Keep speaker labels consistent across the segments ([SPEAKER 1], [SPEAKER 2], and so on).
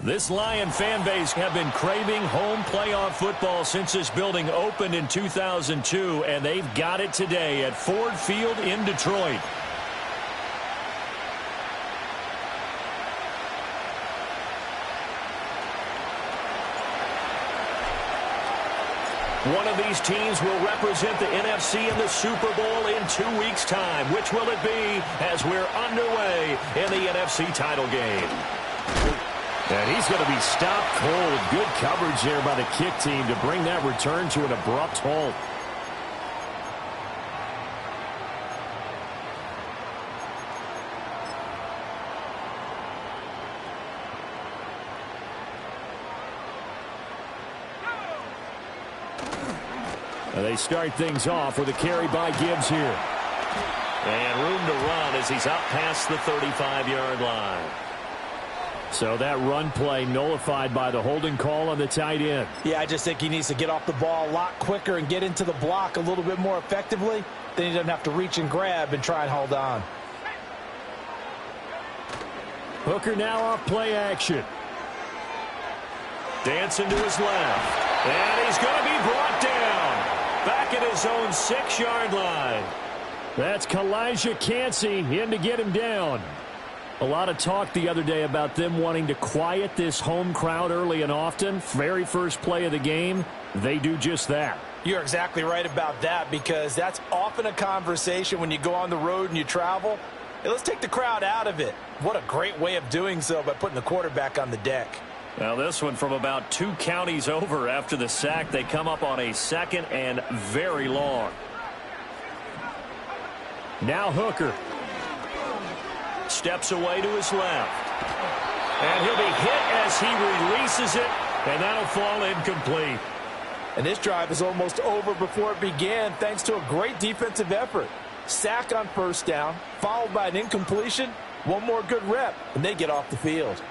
[SPEAKER 1] This Lion fan base have been craving home playoff football since this building opened in 2002, and they've got it today at Ford Field in Detroit. One of these teams will represent the NFC in the Super Bowl in 2 weeks' time. Which will it be as we're underway in the NFC title game?
[SPEAKER 2] And he's going to be stopped cold. Good coverage there by the kick team to bring that return to an abrupt halt. And they start things off with a carry by Gibbs here.
[SPEAKER 1] And room to run as he's up past the 35-yard line.
[SPEAKER 2] So that run play nullified by the holding call on the tight end.
[SPEAKER 3] Yeah, I just think he needs to get off the ball a lot quicker and get into the block a little bit more effectively. Then he doesn't have to reach and grab and try and hold on.
[SPEAKER 2] Hooker now off play action.
[SPEAKER 1] Dancing to his left. And he's going to be brought down. Back at his own 6-yard line.
[SPEAKER 2] That's Kalijah Cansey in to get him down. A lot of talk the other day about them wanting to quiet this home crowd early and often. Very first play of the game, they do just that.
[SPEAKER 3] You're exactly right about that, because that's often a conversation when you go on the road and you travel. Hey, let's take the crowd out of it. What a great way of doing so by putting the quarterback on the deck.
[SPEAKER 1] Now this one from about 2 counties over after the sack. They come up on a 2nd and very long.
[SPEAKER 2] Now Hooker.
[SPEAKER 1] Steps away to his left. And he'll be hit as he releases it, and that'll fall incomplete.
[SPEAKER 3] And this drive is almost over before it began thanks to a great defensive effort. Sack on first down, followed by an incompletion. One more good rep, and they get off the field.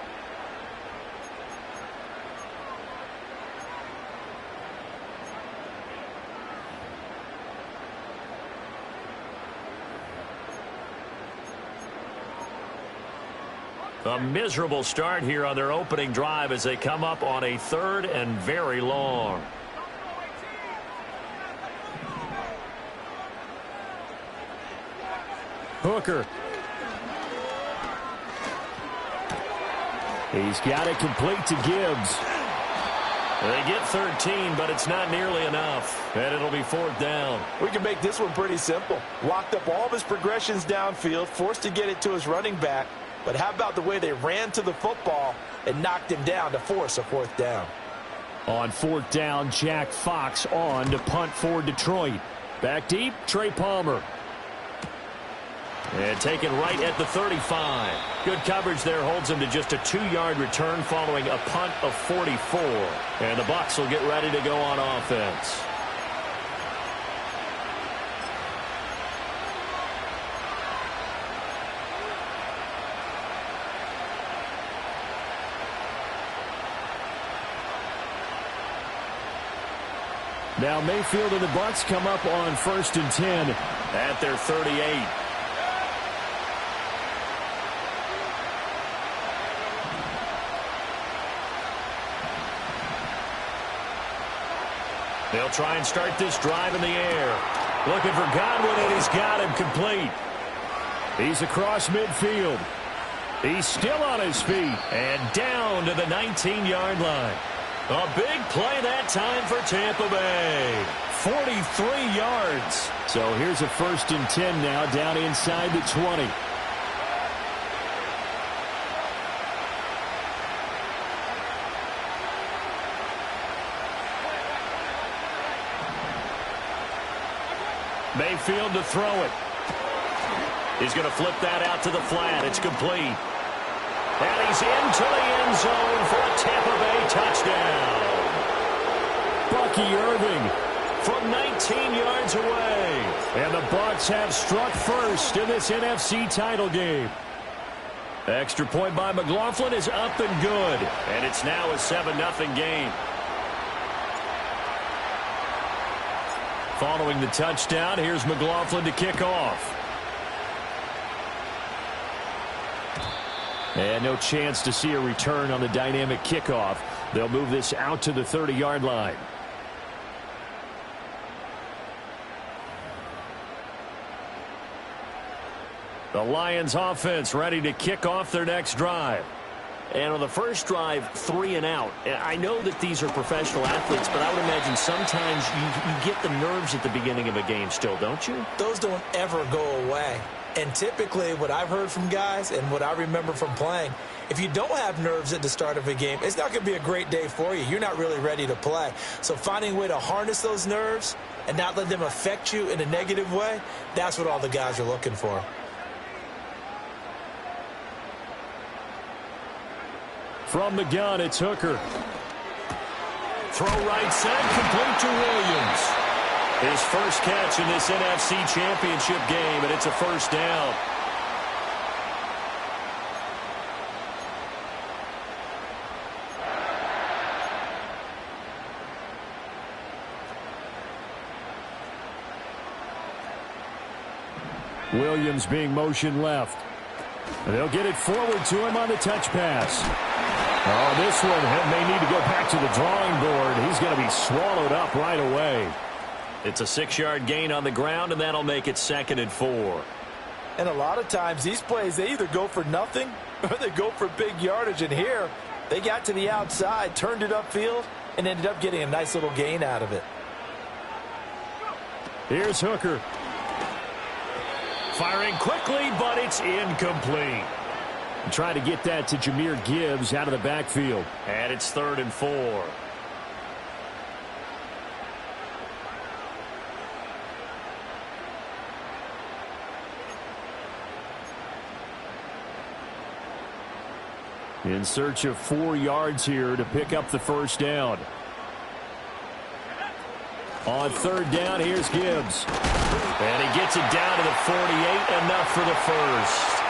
[SPEAKER 1] A miserable start here on their opening drive as they come up on a 3rd and very long.
[SPEAKER 2] Hooker. He's got it complete to Gibbs.
[SPEAKER 1] They get 13, but it's not nearly enough, and it'll be 4th down.
[SPEAKER 3] We can make this one pretty simple. Locked up all of his progressions downfield, forced to get it to his running back. But how about the way they ran to the football and knocked him down to force a 4th down?
[SPEAKER 2] On 4th down, Jack Fox on to punt for Detroit. Back deep, Trey Palmer.
[SPEAKER 1] And taken right at the 35. Good coverage there holds him to just a 2-yard return following a punt of 44. And the Bucs will get ready to go on offense.
[SPEAKER 2] Now Mayfield and the Bucs come up on 1st and 10
[SPEAKER 1] at their 38. They'll try and start this drive in the air. Looking for Godwin, and he's got him complete.
[SPEAKER 2] He's across midfield. He's still on his feet.
[SPEAKER 1] And down to the 19-yard line. A big play that time for Tampa Bay. 43 yards.
[SPEAKER 2] So here's a 1st and 10 now down inside the 20.
[SPEAKER 1] Mayfield to throw it. He's going to flip that out to the flat. It's complete. And he's into the end zone for a Tampa Bay touchdown.
[SPEAKER 2] Bucky Irving
[SPEAKER 1] from 19 yards away.
[SPEAKER 2] And the Bucs have struck first in this NFC title game.
[SPEAKER 1] Extra point by McLaughlin is up and good. And it's now a 7-0 game. Following the touchdown, here's McLaughlin to kick off.
[SPEAKER 2] And no chance to see a return on the dynamic kickoff. They'll move this out to the 30-yard line. The Lions offense ready to kick off their next drive.
[SPEAKER 1] And on the first drive, 3 and out. I know that these are professional athletes, but I would imagine sometimes you get the nerves at the beginning of a game still, don't you?
[SPEAKER 3] Those don't ever go away. And typically what I've heard from guys and what I remember from playing, if you don't have nerves at the start of a game, it's not going to be a great day for you. You're not really ready to play. So finding a way to harness those nerves and not let them affect you in a negative way, that's what all the guys are looking for.
[SPEAKER 2] From the gun, it's Hooker.
[SPEAKER 1] Throw right side, complete to Williams. His first catch in this NFC Championship game, and it's a first down.
[SPEAKER 2] Williams being motion left. They'll get it forward to him on the touch pass. Oh, this one may need to go back to the drawing board. He's going to be swallowed up right away.
[SPEAKER 1] It's a 6-yard gain on the ground, and that'll make it 2nd and 4.
[SPEAKER 3] And a lot of times these plays, they either go for nothing or they go for big yardage. And here, they got to the outside, turned it upfield, and ended up getting a nice little gain out of it.
[SPEAKER 2] Here's Hooker.
[SPEAKER 1] Firing quickly, but it's incomplete.
[SPEAKER 2] Try to get that to Jahmyr Gibbs out of the backfield.
[SPEAKER 1] And it's 3rd and 4.
[SPEAKER 2] In search of 4 yards here to pick up the first down. On 3rd down, here's Gibbs.
[SPEAKER 1] And he gets it down to the 48, enough for the first.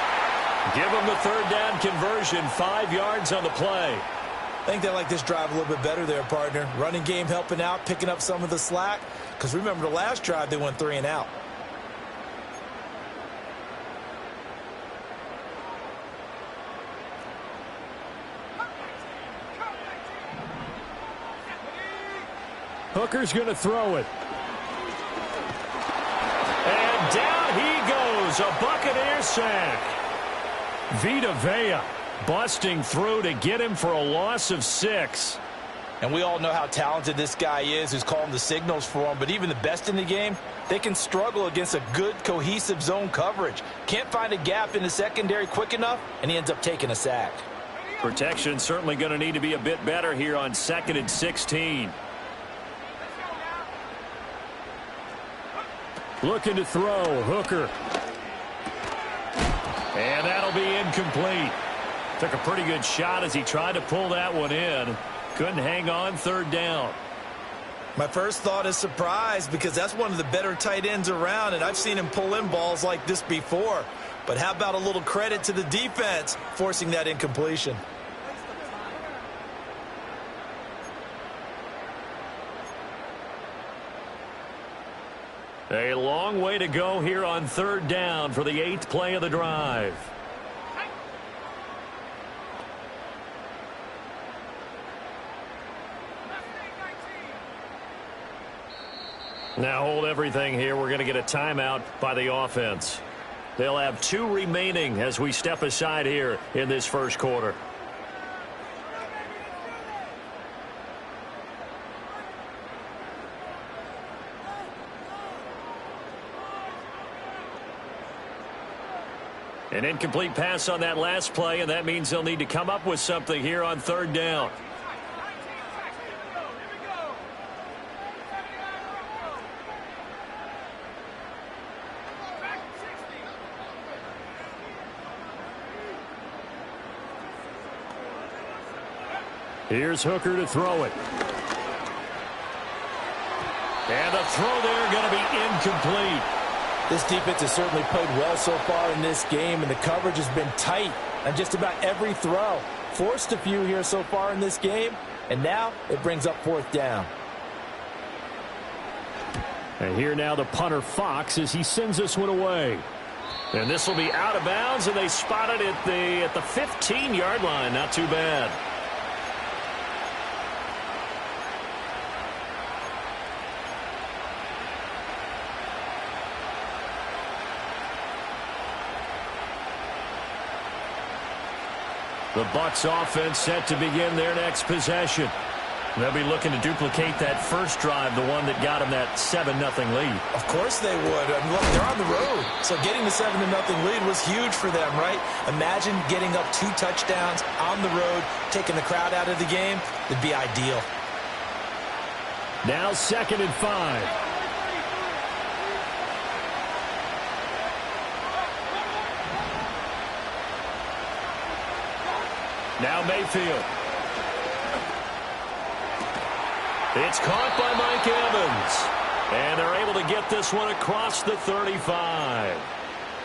[SPEAKER 1] Give him the 3rd down conversion, 5 yards on the play.
[SPEAKER 3] I think they like this drive a little bit better there, partner. Running game helping out, picking up some of the slack. Because remember, the last drive, they went 3 and out.
[SPEAKER 2] Hooker's going to throw it.
[SPEAKER 1] And down he goes, a Buccaneer sack.
[SPEAKER 2] Vita Vea busting through to get him for a loss of 6.
[SPEAKER 3] And we all know how talented this guy is who's calling the signals for him. But even the best in the game, they can struggle against a good, cohesive zone coverage. Can't find a gap in the secondary quick enough, and he ends up taking a sack.
[SPEAKER 1] Protection certainly going to need to be a bit better here on 2nd and 16.
[SPEAKER 2] Looking to throw, Hooker.
[SPEAKER 1] And that'll be incomplete. Took a pretty good shot as he tried to pull that one in. Couldn't hang on, 3rd down.
[SPEAKER 3] My first thought is surprise because that's one of the better tight ends around, and I've seen him pull in balls like this before. But how about a little credit to the defense forcing that incompletion?
[SPEAKER 1] A long way to go here on 3rd down for the 8th play of the drive. Now hold everything here. We're going to get a timeout by the offense. They'll have 2 remaining as we step aside here in this first quarter. An incomplete pass on that last play, and that means they'll need to come up with something here on 3rd down.
[SPEAKER 2] Here's Hooker to throw it.
[SPEAKER 1] And the throw there going to be incomplete.
[SPEAKER 3] This defense has certainly played well so far in this game, and the coverage has been tight on just about every throw. Forced a few here so far in this game, and now it brings up 4th down.
[SPEAKER 2] And here now the punter Fox as he sends this one away. And this will be out of bounds, and they spot it at the 15-yard line. Not too bad. The Bucs offense set to begin their next possession. They'll be looking to duplicate that first drive, the one that got them that 7-0 lead.
[SPEAKER 3] Of course they would. I mean, look, they're on the road. So getting the 7-0 lead was huge for them, right? Imagine getting up 2 touchdowns on the road, taking the crowd out of the game. It'd be ideal.
[SPEAKER 2] Now 2nd and 5. Now Mayfield. It's caught by Mike Evans. And they're able to get this one across the 35.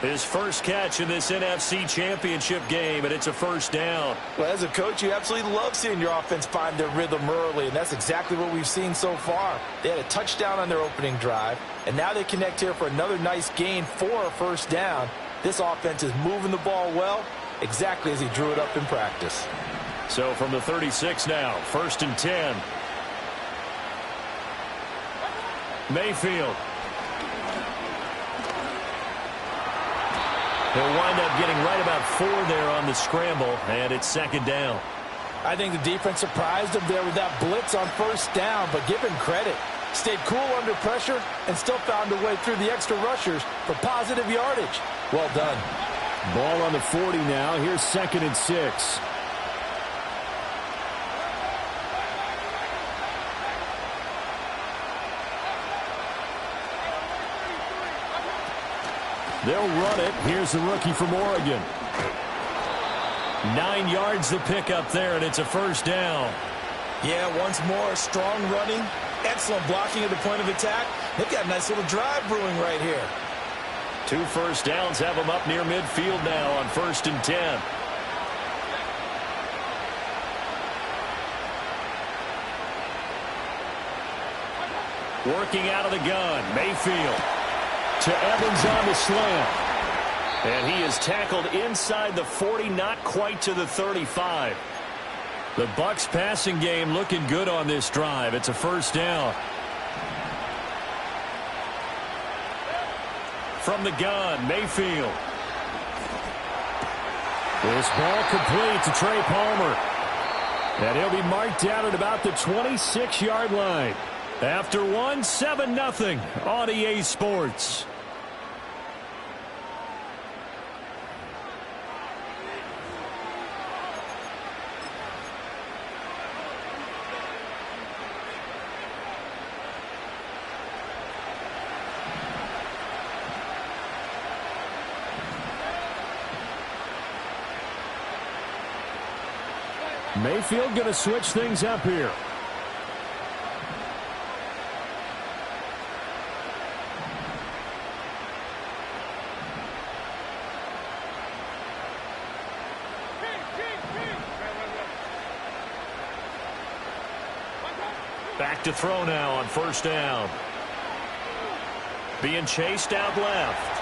[SPEAKER 2] His first catch in this NFC Championship game, and it's a first down.
[SPEAKER 3] Well, as a coach, you absolutely love seeing your offense find their rhythm early, and that's exactly what we've seen so far. They had a touchdown on their opening drive, and now they connect here for another nice gain for a first down. This offense is moving the ball well, exactly as he drew it up in practice.
[SPEAKER 2] So from the 36 now, 1st and 10. Mayfield. He'll wind up getting right about 4 there on the scramble, and it's 2nd down.
[SPEAKER 3] I think the defense surprised him there with that blitz on first down, but give him credit. Stayed cool under pressure and still found a way through the extra rushers for positive yardage. Well done.
[SPEAKER 2] Ball on the 40 now. Here's 2nd and 6. They'll run it. Here's the rookie from Oregon. 9 yards to pick up there, and it's a first down.
[SPEAKER 3] Yeah, once more, strong running, excellent blocking at the point of attack. They've got a nice little drive brewing right here.
[SPEAKER 2] 2 first downs have them up near midfield now on 1st and 10. Working out of the gun, Mayfield. To Evans on the slant. And he is tackled inside the 40, not quite to the 35. The Bucs passing game looking good on this drive. It's a first down. From the gun, Mayfield. This ball complete to Trey Palmer. And he'll be marked down at about the 26-yard line. After 7-0 on EA Sports. Mayfield going to switch things up here. Back to throw now on first down. Being chased out left.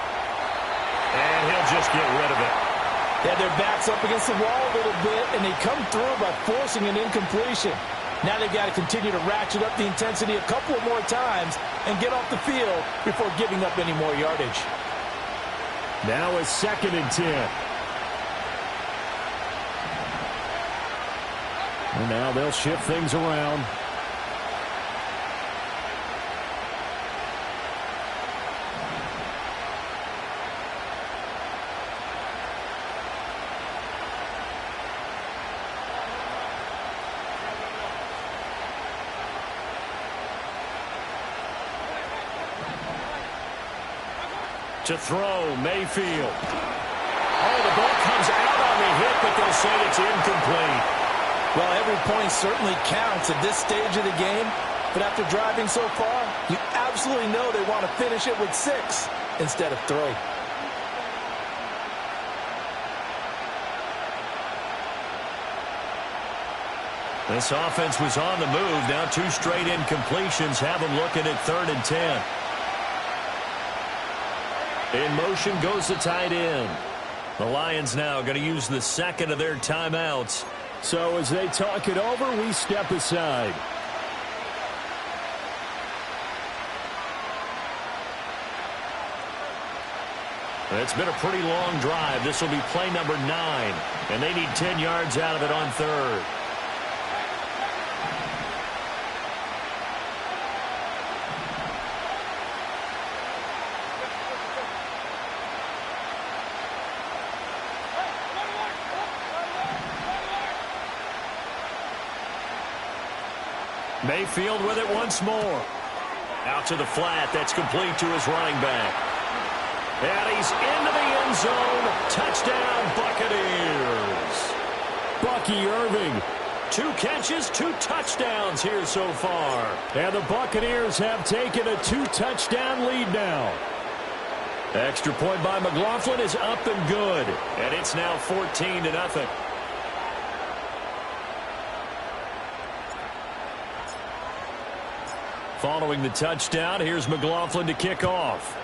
[SPEAKER 2] And he'll just get rid of it.
[SPEAKER 3] They had their backs up against the wall a little bit, and they come through by forcing an incompletion. Now they've got to continue to ratchet up the intensity a couple of more times and get off the field before giving up any more yardage.
[SPEAKER 2] Now a 2nd and 10. And now they'll shift things around. To throw, Mayfield. Oh, the ball comes out on the hit, but they'll say it's incomplete.
[SPEAKER 3] Well, every point certainly counts at this stage of the game, but after driving so far, you absolutely know they want to finish it with 6 instead of 3.
[SPEAKER 2] This offense was on the move. Now 2 straight incompletions have them looking at 3rd and 10.
[SPEAKER 1] In motion goes the tight end. The Lions now going to use the second of their timeouts.
[SPEAKER 2] So as they talk it over, we step aside.
[SPEAKER 1] It's been a pretty long drive. This will be play number 9, and they need 10 yards out of it on third. Mayfield with it once more. Out to the flat. That's complete to his running back. And he's into the end zone. Touchdown, Buccaneers.
[SPEAKER 2] Bucky Irving.
[SPEAKER 1] 2 catches, 2 touchdowns here so far.
[SPEAKER 2] And the Buccaneers have taken a 2-touchdown lead now.
[SPEAKER 1] Extra point by McLaughlin is up and good. And it's now 14-0. Following the touchdown, here's McLaughlin to kick off.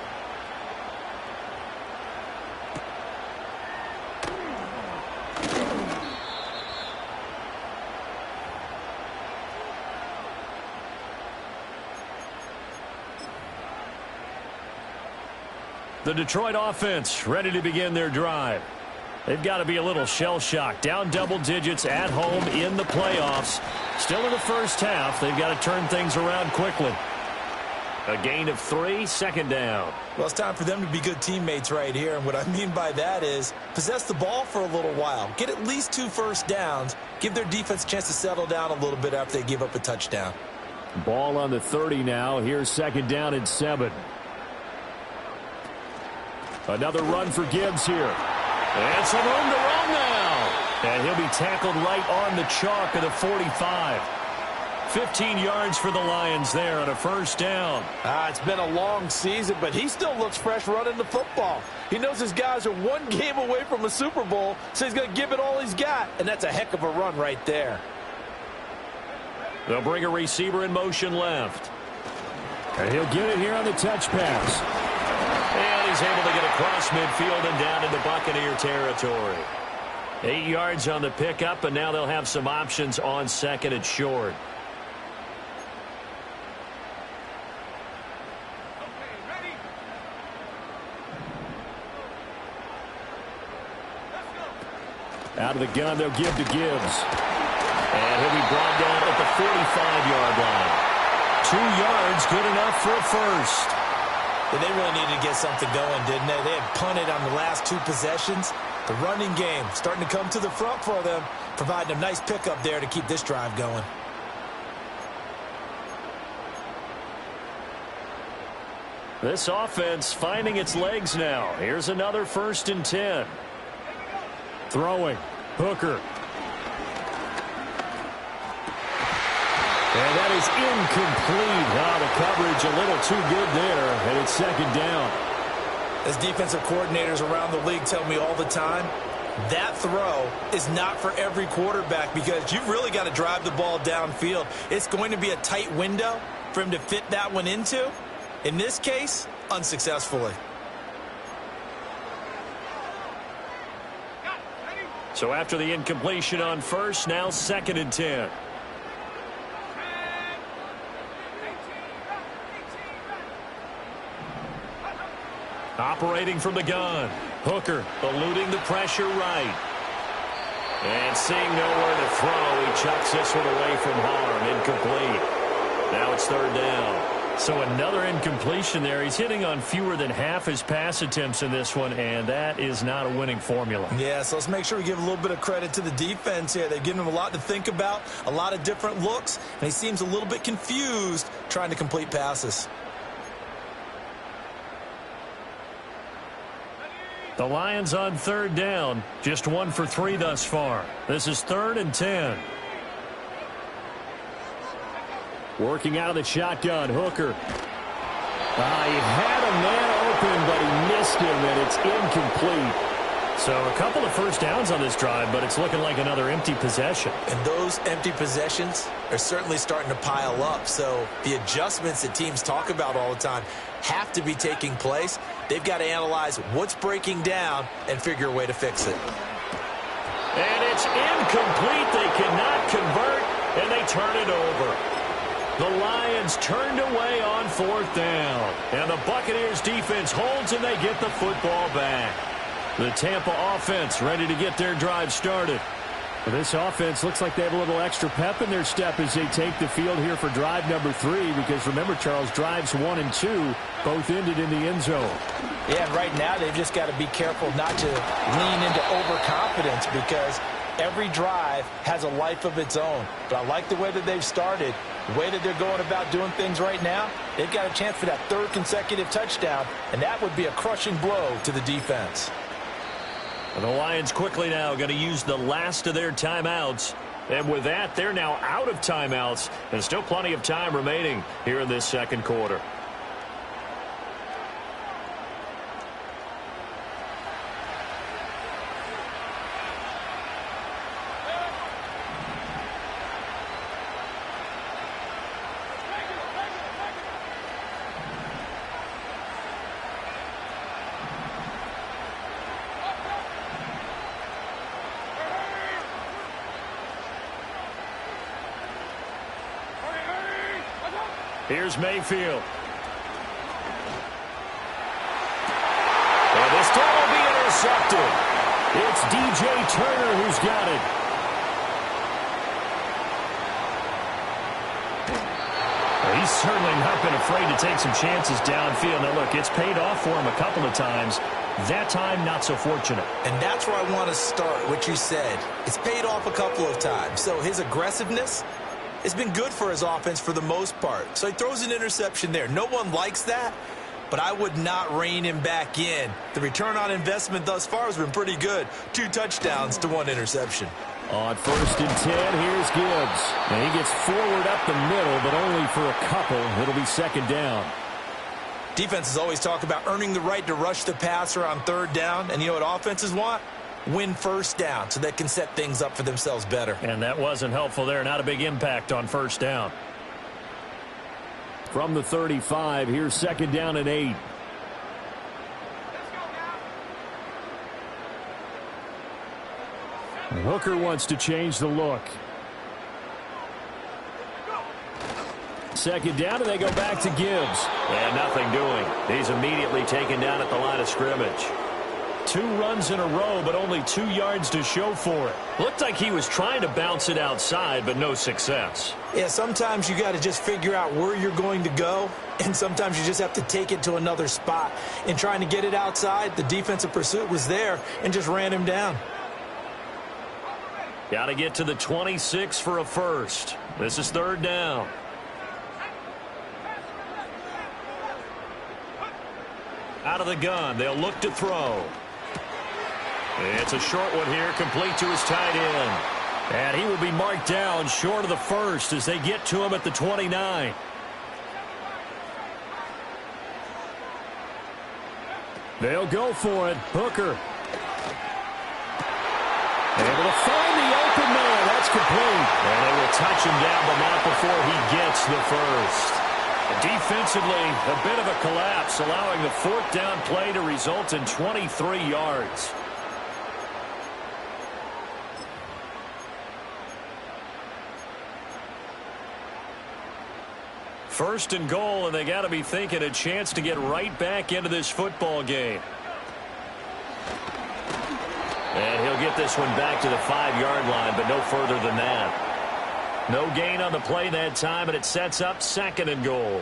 [SPEAKER 1] The Detroit offense ready to begin their drive. They've got to be a little shell-shocked. Down double digits at home in the playoffs. Still in the first half. They've got to turn things around quickly. A gain of 3, second down.
[SPEAKER 3] Well, it's time for them to be good teammates right here. And what I mean by that is possess the ball for a little while. Get at least 2 first downs. Give their defense a chance to settle down a little bit after they give up a touchdown.
[SPEAKER 2] Ball on the 30 now. Here's second down and 7. Another run for Gibbs here.
[SPEAKER 1] And some room to run now. And he'll be tackled right on the chalk of the 45. 15 yards for the Lions there on a first down.
[SPEAKER 4] It's been a long season, but he still looks fresh running the football. He knows his guys are 1 game away from a Super Bowl, so he's going to give it all he's got. And that's a heck of a run right there.
[SPEAKER 1] They'll bring a receiver in motion left.
[SPEAKER 2] And he'll get it here on the touch pass.
[SPEAKER 1] And he's able to get across midfield and down into Buccaneer territory. 8 yards on the pickup, and now they'll have some options on second and short.
[SPEAKER 2] Out of the gun, they'll give to Gibbs.
[SPEAKER 1] And he'll be brought down at the 45-yard line. 2 yards, good enough for a first.
[SPEAKER 3] And they really needed to get something going, didn't they? They had punted on the last 2 possessions. The running game starting to come to the front for them, providing a nice pickup there to keep this drive going.
[SPEAKER 1] This offense finding its legs now. Here's another 1st and 10.
[SPEAKER 2] Throwing. Hooker. And that is incomplete. The coverage a little too good there, and it's second down.
[SPEAKER 3] As defensive coordinators around the league tell me all the time, that throw is not for every quarterback because you've really got to drive the ball downfield. It's going to be a tight window for him to fit that one into. In this case, unsuccessfully.
[SPEAKER 1] So after the incompletion on first, now 2nd and 10. Operating from the gun. Hooker eluding the pressure right. And seeing nowhere to throw, he chucks this one away from harm. Incomplete. Now it's 3rd down. So another incompletion there. He's hitting on fewer than half his pass attempts in this one, and that is not a winning formula.
[SPEAKER 3] Yeah, so let's make sure we give a little bit of credit to the defense here. They've given him a lot to think about, a lot of different looks, and he seems a little bit confused trying to complete passes.
[SPEAKER 1] The Lions on 3rd down, just 1 for 3 thus far. This is 3rd and 10.
[SPEAKER 2] Working out of the shotgun, Hooker. He had a man open, but he missed him, and it's incomplete.
[SPEAKER 1] So a couple of first downs on this drive, but it's looking like another empty possession.
[SPEAKER 3] And those empty possessions are certainly starting to pile up. So the adjustments that teams talk about all the time have to be taking place. they've got to analyze what's breaking down and figure a way to fix it.
[SPEAKER 1] And it's incomplete. They cannot convert, and they turn it over. The Lions turned away on 4th down. And the Buccaneers defense holds, and they get the football back. The Tampa offense ready to get their drive started.
[SPEAKER 2] Well, this offense looks like they have a little extra pep in their step as they take the field here for drive number 3. Because remember, Charles, drives 1 and 2 both ended in the end zone.
[SPEAKER 3] Yeah, and right now they've just got to be careful not to lean into overconfidence because every drive has a life of its own. But I like the way that they've started, the way that they're going about doing things right now. They've got a chance for that 3rd consecutive touchdown, and that would be a crushing blow to the defense.
[SPEAKER 1] And the Lions quickly now going to use the last of their timeouts. And with that, they're now out of timeouts. And still plenty of time remaining here in this second quarter. Here's Mayfield. And this time will be intercepted. It's DJ Turner who's got it. Well, he's certainly not been afraid to take some chances downfield. Now, look, it's paid off for him a couple of times. That time, not so fortunate.
[SPEAKER 3] And that's where I want to start, what you said. It's paid off a couple of times. So his aggressiveness, it's been good for his offense for the most part. So he throws an interception there. No one likes that, but I would not rein him back in. The return on investment thus far has been pretty good. 2 touchdowns to 1 interception.
[SPEAKER 2] On 1st and 10, here's Gibbs. And he gets forward up the middle, but only for a couple. It'll be 2nd down.
[SPEAKER 3] Defenses always talk about earning the right to rush the passer on 3rd down. And you know what offenses want? Win 1st down so they can set things up for themselves better.
[SPEAKER 2] And that wasn't helpful there. Not a big impact on 1st down. From the 35, here's 2nd down and 8. Hooker wants to change the look. 2nd down, and they go back to Gibbs.
[SPEAKER 1] And nothing doing. He's immediately taken down at the line of scrimmage.
[SPEAKER 2] 2 runs in a row, but only 2 yards to show for it.
[SPEAKER 1] Looked like he was trying to bounce it outside, but no success.
[SPEAKER 3] Yeah, sometimes you got to just figure out where you're going to go, and sometimes you just have to take it to another spot. In trying to get it outside, the defensive pursuit was there and just ran him down.
[SPEAKER 1] Got to get to the 26 for a first. This is 3rd down. Out of the gun, they'll look to throw. It's a short one here, complete to his tight end.
[SPEAKER 2] And he will be marked down short of the first as they get to him at the 29. They'll go for it. Hooker. Able to find the open man. That's complete.
[SPEAKER 1] And they will touch him down, but not before he gets the first. Defensively, a bit of a collapse, allowing the 4th down play to result in 23 yards. First and goal, and they got to be thinking a chance to get right back into this football game. And he'll get this one back to the 5-yard line, but no further than that. No gain on the play that time, and it sets up 2nd and goal.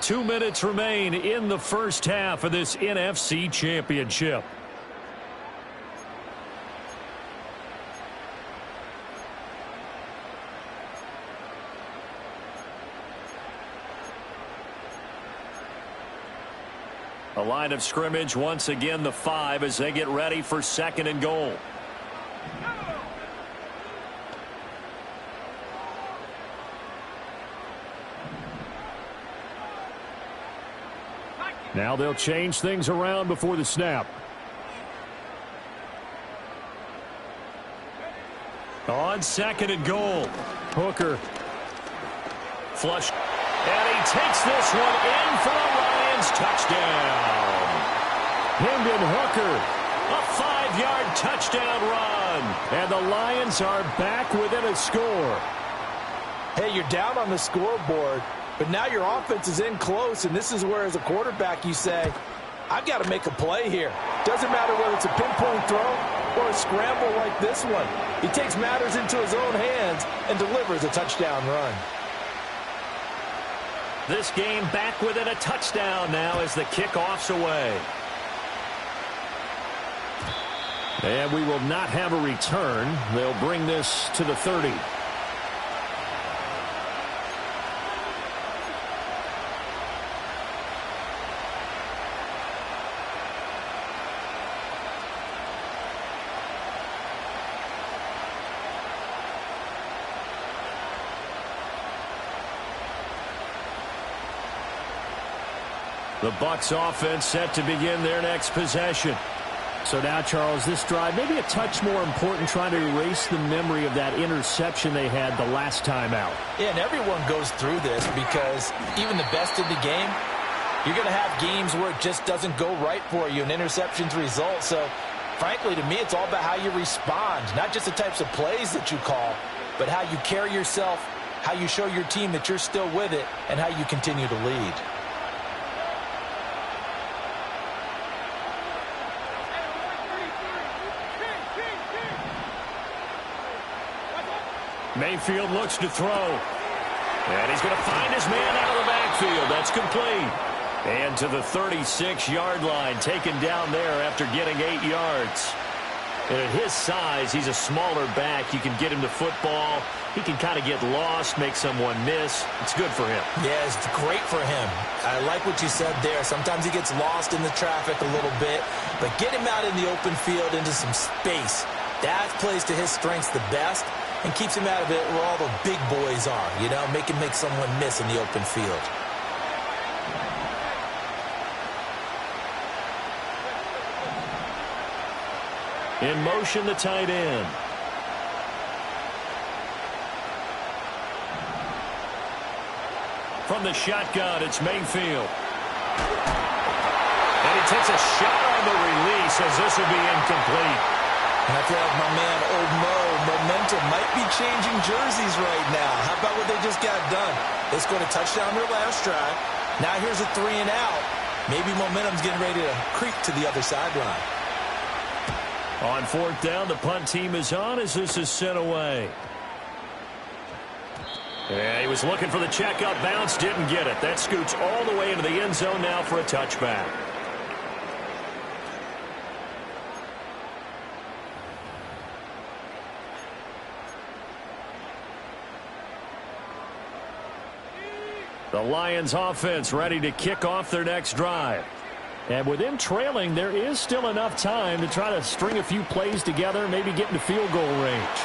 [SPEAKER 2] 2 minutes remain in the first half of this NFC Championship. A line of scrimmage once again the 5 as they get ready for 2nd and goal. Now they'll change things around before the snap. On 2nd and goal, Hooker.
[SPEAKER 1] Flush. And he takes this one in for a Lions Lions touchdown.
[SPEAKER 2] Hendon Hooker.
[SPEAKER 1] A 5-yard touchdown run.
[SPEAKER 2] And the Lions are back within a score.
[SPEAKER 4] Hey, you're down on the scoreboard, but now your offense is in close, and this is where, as a quarterback, you say, I've got to make a play here. Doesn't matter whether it's a pinpoint throw or a scramble like this one. He takes matters into his own hands and delivers a touchdown run.
[SPEAKER 1] This game back within a touchdown now as the kickoff's away.
[SPEAKER 2] And we will not have a return. They'll bring this to the 30. The Bucs offense set to begin their next possession. So now, Charles, this drive maybe a touch more important, trying to erase the memory of that interception they had the last time out.
[SPEAKER 3] Yeah, and everyone goes through this because even the best in the game, you're going to have games where it just doesn't go right for you, and interceptions result. So, frankly, to me, it's all about how you respond, not just the types of plays that you call, but how you carry yourself, how you show your team that you're still with it, and how you continue to lead.
[SPEAKER 1] Mayfield looks to throw. And he's going to find his man out of the backfield. That's complete. And to the 36-yard line, taken down there after getting 8 yards. And at his size, he's a smaller back. You can get him the football. He can kind of get lost, make someone miss. It's good for him.
[SPEAKER 3] Yeah, it's great for him. I like what you said there. Sometimes he gets lost in the traffic a little bit, but get him out in the open field into some space. That plays to his strengths the best and keeps him out of it where all the big boys are, you know, make someone miss in the open field.
[SPEAKER 1] In motion, the tight end. From the shotgun, it's Mayfield. And he takes a shot on the release as this will be incomplete.
[SPEAKER 3] And I feel like my man, Old Mo, momentum might be changing jerseys right now. How about what they just got done? They scored a touchdown their last drive. Now here's a 3 and out. Maybe momentum's getting ready to creep to the other sideline.
[SPEAKER 1] On 4th down, the punt team is on as this is sent away. And he was looking for the check-up bounce, didn't get it. That scoots all the way into the end zone now for a touchback. The Lions offense ready to kick off their next drive.
[SPEAKER 2] And with them trailing, there is still enough time to try to string a few plays together, maybe get into field goal range.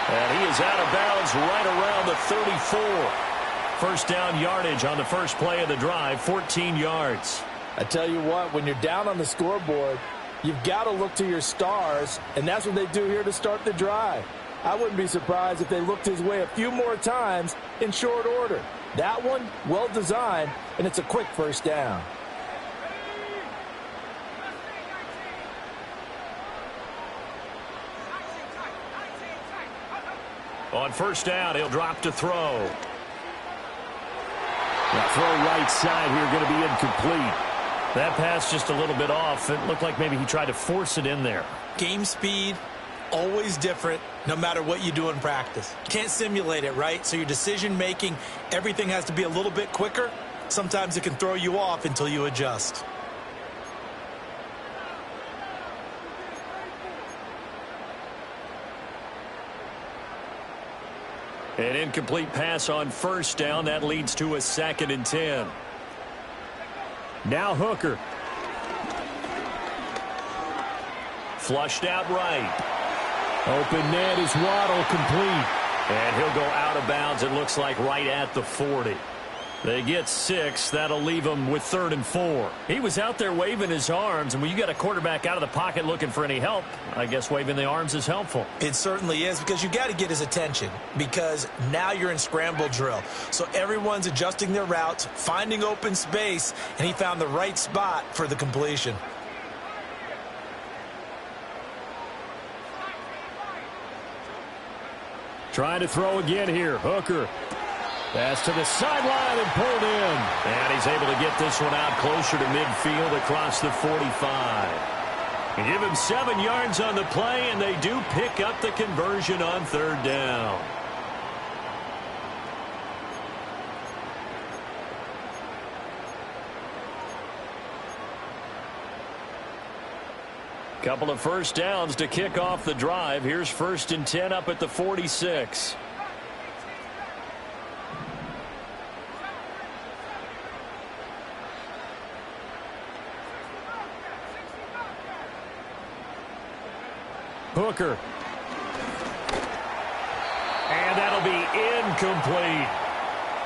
[SPEAKER 1] And he is out of bounds right around the 34. First down yardage on the first play of the drive, 14 yards.
[SPEAKER 4] I tell you what, when you're down on the scoreboard, you've got to look to your stars, and that's what they do here to start the drive. I wouldn't be surprised if they looked his way a few more times in short order. That one, well designed, and it's a quick first down.
[SPEAKER 1] On first down, he'll drop to throw.
[SPEAKER 2] Now throw right side here, going to be incomplete.
[SPEAKER 1] That pass just a little bit off. It looked like maybe he tried to force it in there.
[SPEAKER 3] Game speed, always different, no matter what you do in practice. You can't simulate it, right? So your decision-making, everything has to be a little bit quicker. Sometimes it can throw you off until you adjust.
[SPEAKER 1] An incomplete pass on first down. That leads to a 2nd and 10.
[SPEAKER 2] Now Hooker.
[SPEAKER 1] Flushed out right.
[SPEAKER 2] Open net is Waddle, complete.
[SPEAKER 1] And he'll go out of bounds, it looks like, right at the 40.
[SPEAKER 2] They get 6. That'll leave them with 3rd and 4. He was out there waving his arms, and when you got a quarterback out of the pocket looking for any help, I guess waving the arms is helpful.
[SPEAKER 3] It certainly is, because you got to get his attention, because now you're in scramble drill. So everyone's adjusting their routes, finding open space, and he found the right spot for the completion.
[SPEAKER 2] Trying to throw again here. Hooker. Pass to the sideline and pulled in. And he's able to get this one out closer to midfield across the 45. Give him 7 yards on the play, and they do pick up the conversion on 3rd down. Couple of first downs to kick off the drive. Here's 1st and 10 up at the 46. Hooker. And that'll be incomplete.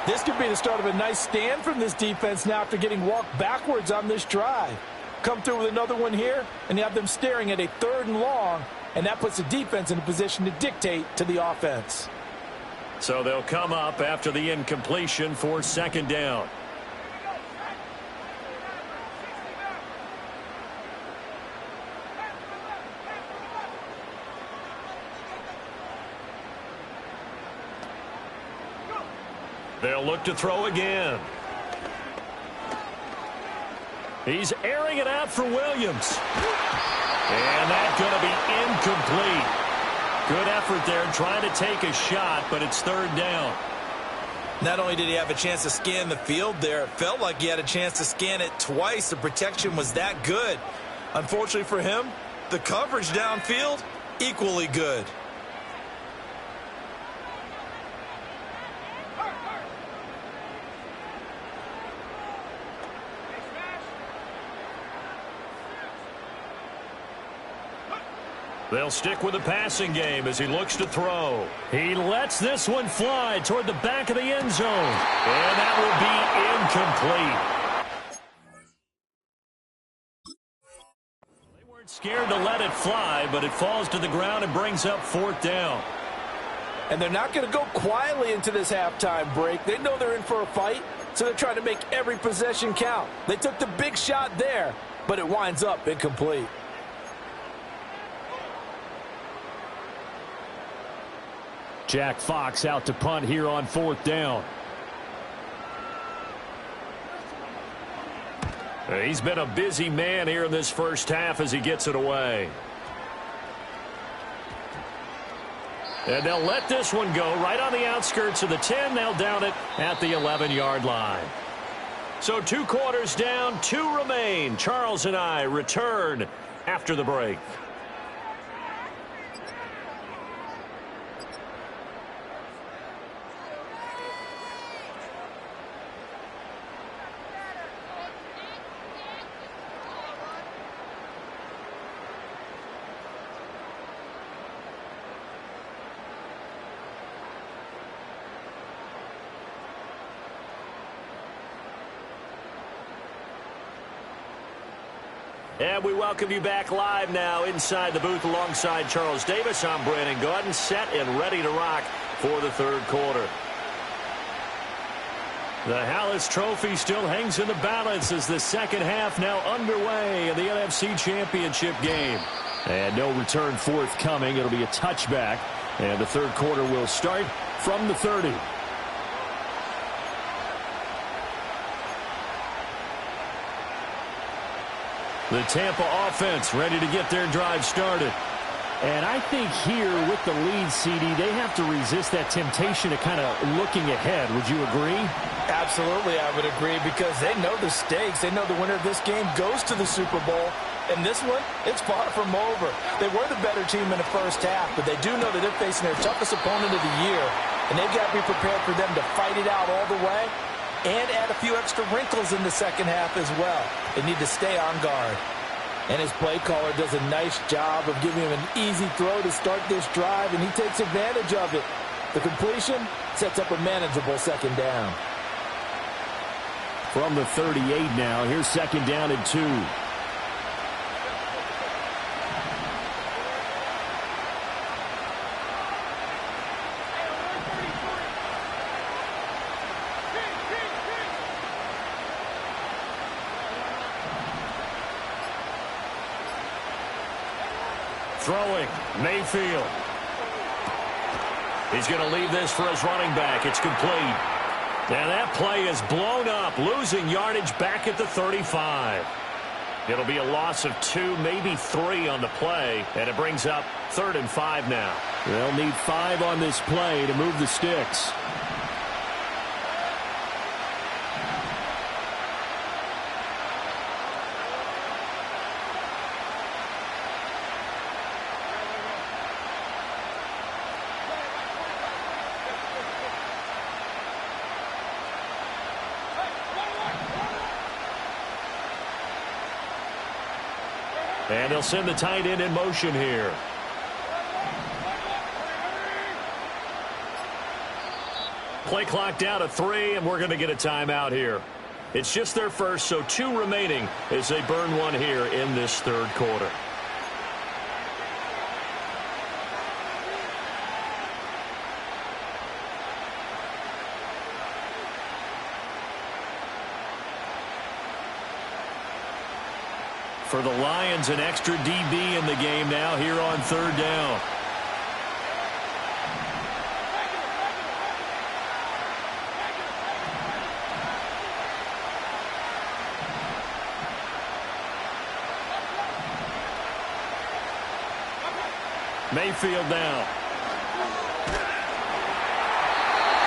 [SPEAKER 4] This could be the start of a nice stand from this defense now after getting walked backwards on this drive. Come through with another one here, and you have them staring at a 3rd and long, and that puts the defense in a position to dictate to the offense.
[SPEAKER 2] So they'll come up after the incompletion for 2nd down. They'll look to throw again. He's airing it out for Williams. And that's going to be incomplete. Good effort there trying to take a shot, but it's 3rd down.
[SPEAKER 3] Not only did he have a chance to scan the field there, it felt like he had a chance to scan it twice. The protection was that good. Unfortunately for him, the coverage downfield, equally good.
[SPEAKER 2] They'll stick with the passing game as he looks to throw. He lets this one fly toward the back of the end zone. And that will be incomplete. They weren't scared to let it fly, but it falls to the ground and brings up 4th down.
[SPEAKER 4] And they're not going to go quietly into this halftime break. They know they're in for a fight, so they're trying to make every possession count. They took the big shot there, but it winds up incomplete.
[SPEAKER 2] Jack Fox out to punt here on 4th down. He's been a busy man here in this first half as he gets it away. And they'll let this one go right on the outskirts of the 10. They'll down it at the 11-yard line. So 2 quarters down, 2 remain. Charles and I return after the break. And we welcome you back live now inside the booth alongside Charles Davis. I'm Brandon Gaudin, set and ready to rock for the 3rd quarter. The Hallis Trophy still hangs in the balance as the 2nd half now underway in the NFC Championship game. And no return forthcoming. It'll be a touchback. And the 3rd quarter will start from the 30. The Tampa offense ready to get their drive started.
[SPEAKER 5] And I think here with the lead, CD, they have to resist that temptation of kind of looking ahead. Would you agree?
[SPEAKER 4] Absolutely, I would agree, because they know the stakes. They know the winner of this game goes to the Super Bowl. And this one, it's far from over. They were the better team in the first half, but they do know that they're facing their toughest opponent of the year. And they've got to be prepared for them to fight it out all the way and add a few extra wrinkles in the second half as well. They need to stay on guard. And his play caller does a nice job of giving him an easy throw to start this drive, and he takes advantage of it. The completion sets up a manageable second down.
[SPEAKER 2] From the 38 now, here's second down and 2.
[SPEAKER 1] Throwing, Mayfield. He's going to leave this for his running back. It's complete. And that play is blown up, losing yardage back at the 35. It'll be a loss of 2, maybe 3 on the play, and it brings up 3rd and 5 now.
[SPEAKER 2] They'll need 5 on this play to move the sticks.
[SPEAKER 1] And they'll send the tight end in motion here. Play clock down to 3, and we're going to get a timeout here. It's just their first, so 2 remaining as they burn one here in this 3rd quarter. For the Lions, an extra DB in the game now here on 3rd down. Mayfield now.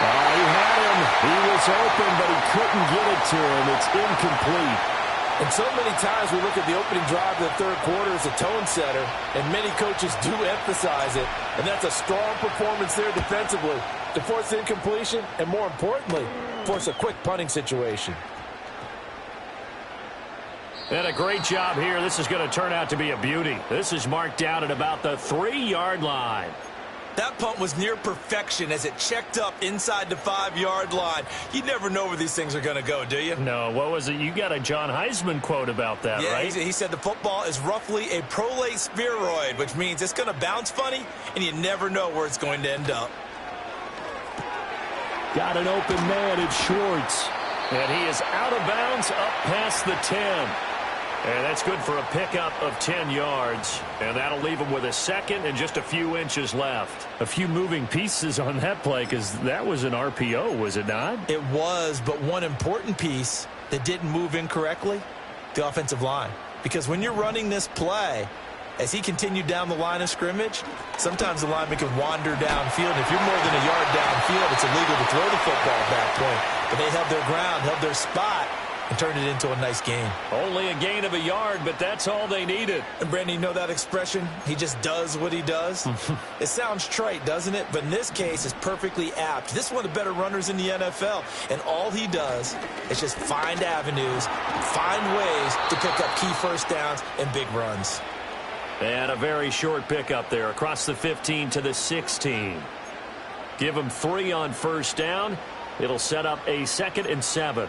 [SPEAKER 2] He had him. He was open, but he couldn't get it to him. It's incomplete.
[SPEAKER 4] And so many times we look at the opening drive of the 3rd quarter as a tone setter, and many coaches do emphasize it. And that's a strong performance there defensively to force incompletion and, more importantly, force a quick punting situation.
[SPEAKER 1] And a great job here. This is going to turn out to be a beauty. This is marked down at about the 3-yard line.
[SPEAKER 3] That punt was near perfection as it checked up inside the 5-yard line. You never know where these things are going to go, do you?
[SPEAKER 1] No, what was it? You got a John Heisman quote about that,
[SPEAKER 3] yeah,
[SPEAKER 1] right?
[SPEAKER 3] He said the football is roughly a prolate spheroid, which means it's going to bounce funny, and you never know where it's going to end up.
[SPEAKER 2] Got an open man at Schwartz.
[SPEAKER 1] And he is out of bounds up past the 10. And that's good for a pickup of 10 yards. And that'll leave him with a second and just a few inches left.
[SPEAKER 2] A few moving pieces on that play because that was an RPO, was it not?
[SPEAKER 3] It was, but one important piece that didn't move incorrectly, the offensive line. Because when you're running this play, as he continued down the line of scrimmage, sometimes the lineman can wander downfield. If you're more than a yard downfield, it's illegal to throw the football at that point. But they held their ground, held their spot, and turned it into a nice gain.
[SPEAKER 1] Only a gain of a yard, but that's all they needed.
[SPEAKER 3] And, Brandon, you know that expression? He just does what he does? It sounds trite, doesn't it? But in this case, it's perfectly apt. This is one of the better runners in the NFL. And all he does is just find avenues, find ways to pick up key first downs and big runs.
[SPEAKER 1] And a very short pickup there across the 15 to the 16. Give him 3 on first down. It'll set up a 2nd and 7.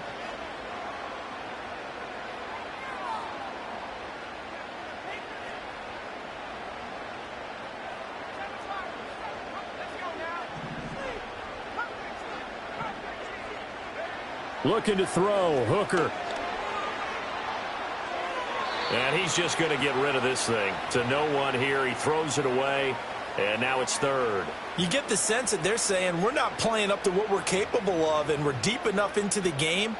[SPEAKER 2] Looking to throw, Hooker.
[SPEAKER 1] And he's just going to get rid of this thing. To no one here. He throws it away, and now it's 3rd.
[SPEAKER 3] You get the sense that they're saying we're not playing up to what we're capable of, and we're deep enough into the game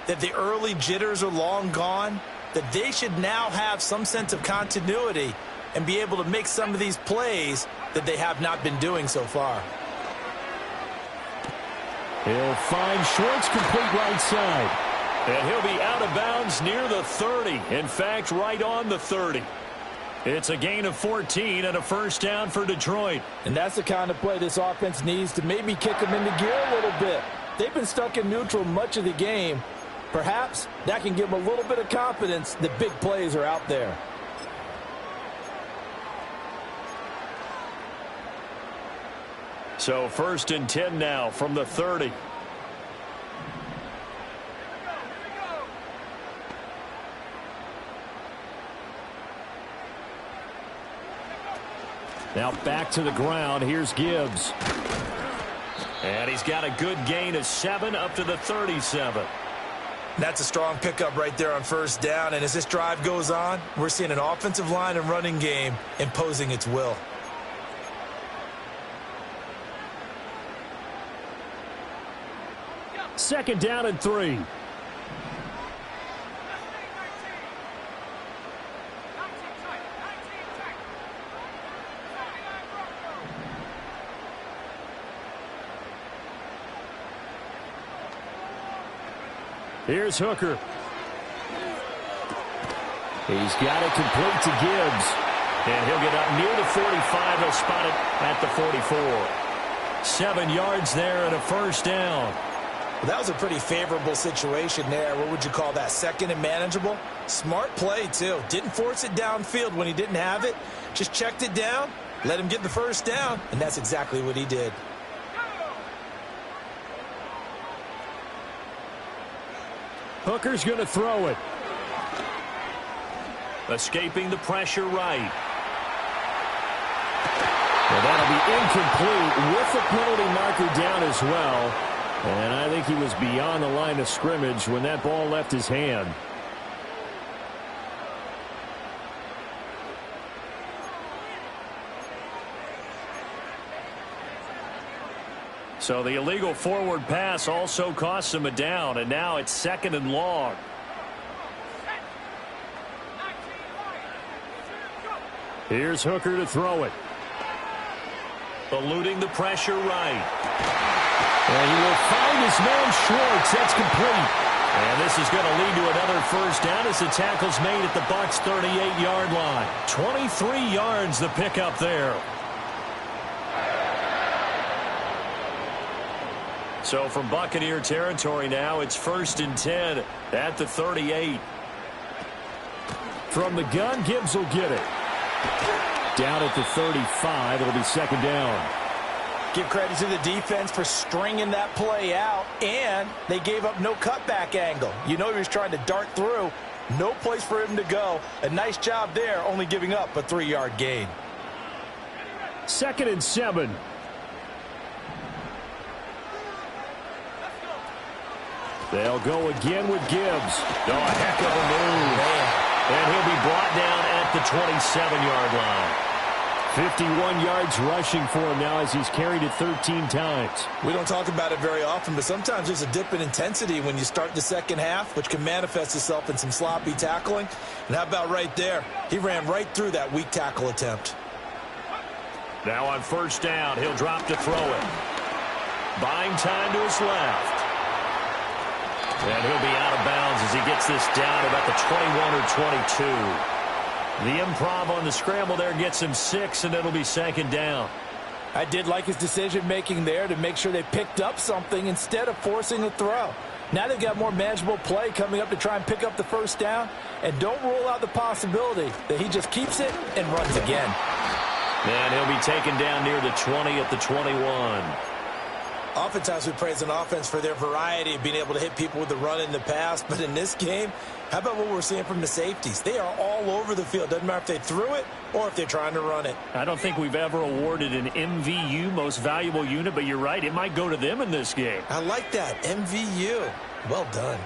[SPEAKER 3] that the early jitters are long gone, that they should now have some sense of continuity and be able to make some of these plays that they have not been doing so far.
[SPEAKER 2] He'll find Schwartz complete right side.
[SPEAKER 1] And he'll be out of bounds near the 30. In fact, right on the 30. It's a gain of 14 and a first down for Detroit.
[SPEAKER 4] And that's the kind of play this offense needs to maybe kick them into gear a little bit. They've been stuck in neutral much of the game. Perhaps that can give them a little bit of confidence that big plays are out there.
[SPEAKER 1] So 1st and 10 now from the 30.
[SPEAKER 2] Now back to the ground. Here's Gibbs.
[SPEAKER 1] And he's got a good gain of 7 up to the 37.
[SPEAKER 3] That's a strong pickup right there on first down. And as this drive goes on, we're seeing an offensive line and running game imposing its will.
[SPEAKER 2] Second down and 3. Here's Hooker. He's got it complete to Gibbs.
[SPEAKER 1] And he'll get up near the 45. He'll spot it at the 44. 7 yards there and a first down.
[SPEAKER 3] Well, that was a pretty favorable situation there. What would you call that? Second and manageable? Smart play, too. Didn't force it downfield when he didn't have it. Just checked it down, let him get the first down, and that's exactly what he did.
[SPEAKER 2] Hooker's going to throw it.
[SPEAKER 1] Escaping the pressure right.
[SPEAKER 2] Well, that'll be incomplete with the penalty marker down as well. And I think he was beyond the line of scrimmage when that ball left his hand.
[SPEAKER 1] So the illegal forward pass also costs him a down, and now it's 2nd and long.
[SPEAKER 2] Here's Hooker to throw it.
[SPEAKER 1] Eluding the pressure right.
[SPEAKER 2] And he will find his man Schwartz. That's complete.
[SPEAKER 1] And this is going to lead to another first down as the tackle's made at the Bucs' 38-yard line. 23 yards the pickup there. So from Buccaneer territory now, it's 1st and 10 at the 38.
[SPEAKER 2] From the gun, Gibbs will get it. Down at the 35, it'll be 2nd down.
[SPEAKER 4] Give credit to the defense for stringing that play out, and they gave up no cutback angle. You know he was trying to dart through. No place for him to go. A nice job there, only giving up a 3-yard gain.
[SPEAKER 2] 2nd and 7. They'll go again with Gibbs.
[SPEAKER 1] Oh, a heck of a move. And he'll be brought down at the 27-yard line.
[SPEAKER 2] 51 yards rushing for him now as he's carried it 13 times.
[SPEAKER 3] We don't talk about it very often, but sometimes there's a dip in intensity when you start the second half, which can manifest itself in some sloppy tackling. And how about right there? He ran right through that weak tackle attempt.
[SPEAKER 1] Now on first down, he'll drop to throw it. Buying time to his left. And he'll be out of bounds as he gets this down about the 21 or 22. The improv on the scramble there gets him 6, and it'll be 2nd down.
[SPEAKER 4] I did like his decision-making there to make sure they picked up something instead of forcing a throw. Now they've got more manageable play coming up to try and pick up the first down, and don't rule out the possibility that he just keeps it and runs again.
[SPEAKER 1] And he'll be taken down near the 20 at the 21.
[SPEAKER 3] Oftentimes we praise an offense for their variety of being able to hit people with the run in the pass, but in this game, how about what we're seeing from the safeties? They are all over the field. Doesn't matter if they threw it or if they're trying to run it.
[SPEAKER 2] I don't think we've ever awarded an MVU, most valuable unit, but you're right, it might go to them in this game.
[SPEAKER 3] I like that, MVU. Well done.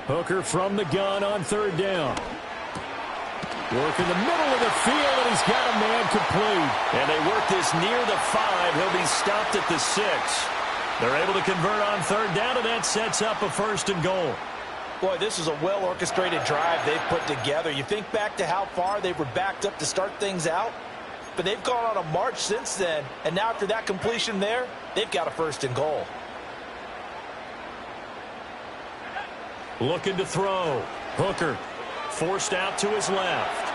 [SPEAKER 2] Hooker from the gun on 3rd down. Work in the middle of the field, and he's got a man complete.
[SPEAKER 1] And they work this near the 5. He'll be stopped at the 6. They're able to convert on 3rd down, and that sets up a 1st and goal.
[SPEAKER 4] Boy, this is a well-orchestrated drive they've put together. You think back to how far they were backed up to start things out, but they've gone on a march since then, and now after that completion there, they've got a 1st and goal.
[SPEAKER 1] Looking to throw. Hooker forced out to his left.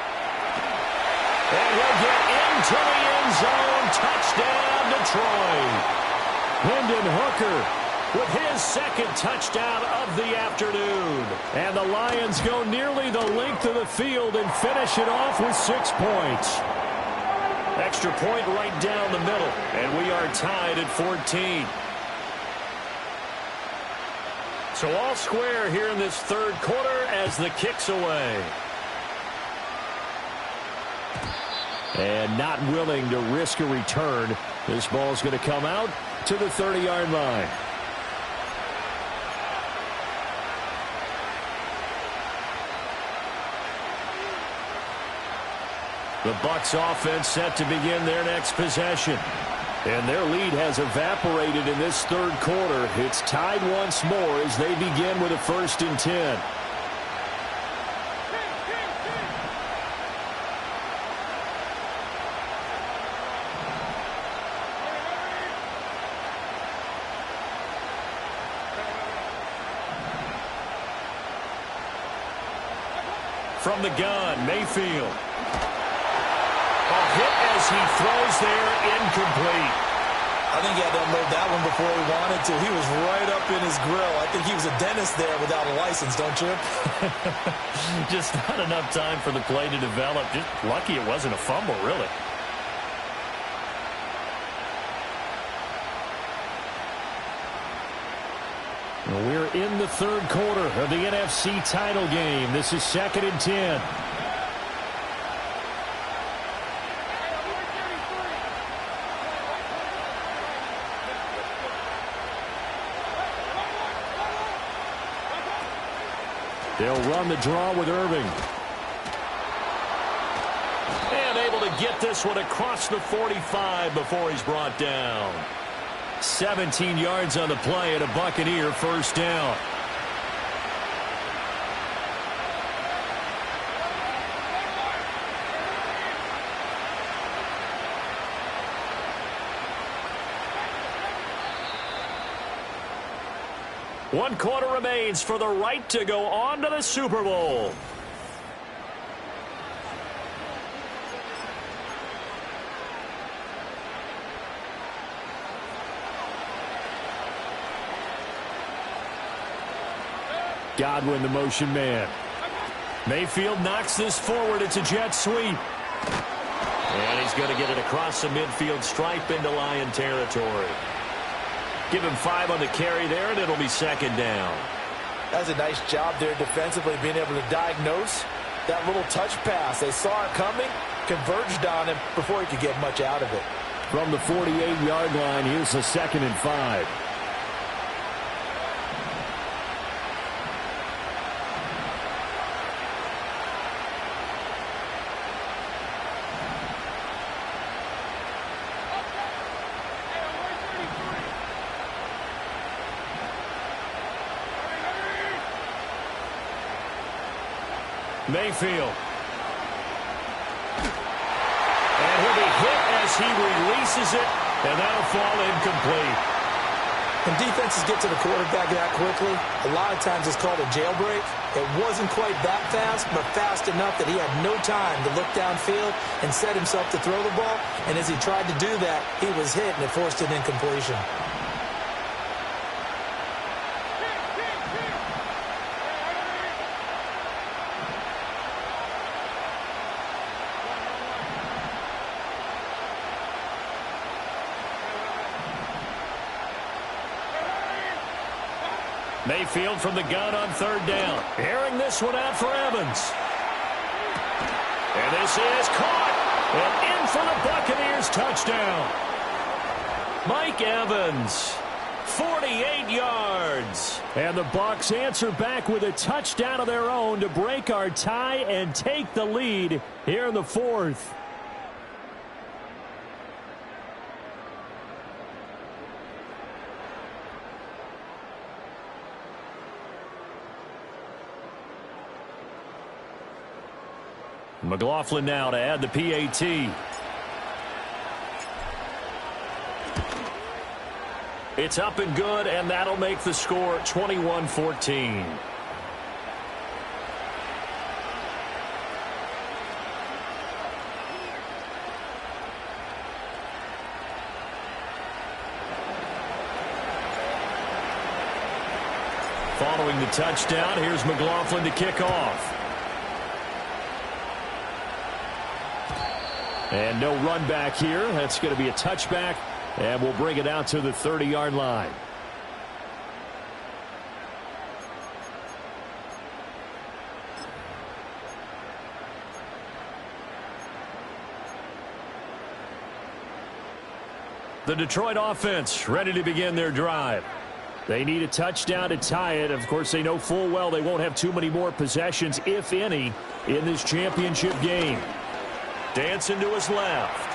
[SPEAKER 1] And he'll get into the end zone. Touchdown, Detroit.
[SPEAKER 2] Hendon Hooker
[SPEAKER 1] with his 2nd touchdown of the afternoon.
[SPEAKER 2] And the Lions go nearly the length of the field and finish it off with 6 points.
[SPEAKER 1] Extra point right down the middle. And we are tied at 14.
[SPEAKER 2] So all square here in this third quarter as the kick's away. And not willing to risk a return. This ball's going to come out to the 30-yard line. The Bucs offense set to begin their next possession. And their lead has evaporated in this third quarter. It's tied once more as they begin with a 1st and 10. From the gun, Mayfield. A hit as he throws there, incomplete.
[SPEAKER 3] I think he had to unload that one before he wanted to. He was right up in his grill. I think he was a dentist there without a license, don't you?
[SPEAKER 2] Just not enough time for the play to develop. Just lucky it wasn't a fumble, really. We're in the third quarter of the NFC title game. This is 2nd and 10. They'll run the draw with Irving. And able to get this one across the 45 before he's brought down. 17 yards on the play and a Buccaneer 1st down. One quarter remains for the right to go on to the Super Bowl. Godwin, the motion man. Mayfield knocks this forward. It's a jet sweep. And he's going to get it across the midfield stripe into Lion territory. Give him 5 on the carry there, and it'll be 2nd down.
[SPEAKER 4] That's a nice job there defensively, being able to diagnose that little touch pass. They saw it coming, converged on him before he could get much out of it.
[SPEAKER 2] From the 48-yard line, here's the 2nd and 5. Mayfield. And he'll be hit as he releases it, and that'll fall incomplete.
[SPEAKER 3] When defenses get to the quarterback that quickly, a lot of times it's called a jailbreak. It wasn't quite that fast, but fast enough that he had no time to look downfield and set himself to throw the ball. And as he tried to do that, he was hit, and it forced an incompletion.
[SPEAKER 2] Mayfield from the gun on 3rd down. Airing this one out for Evans. And this is caught. And in for the Buccaneers touchdown. Mike Evans, 48 yards. And the Bucs answer back with a touchdown of their own to break our tie and take the lead here in the 4th. McLaughlin now to add the PAT. It's up and good, and that'll make the score 21-14. Following the touchdown, here's McLaughlin to kick off. And no run back here. That's going to be a touchback, and we'll bring it out to the 30-yard line. The Detroit offense ready to begin their drive. They need a touchdown to tie it. Of course, they know full well they won't have too many more possessions, if any, in this championship game. Dancing to his left.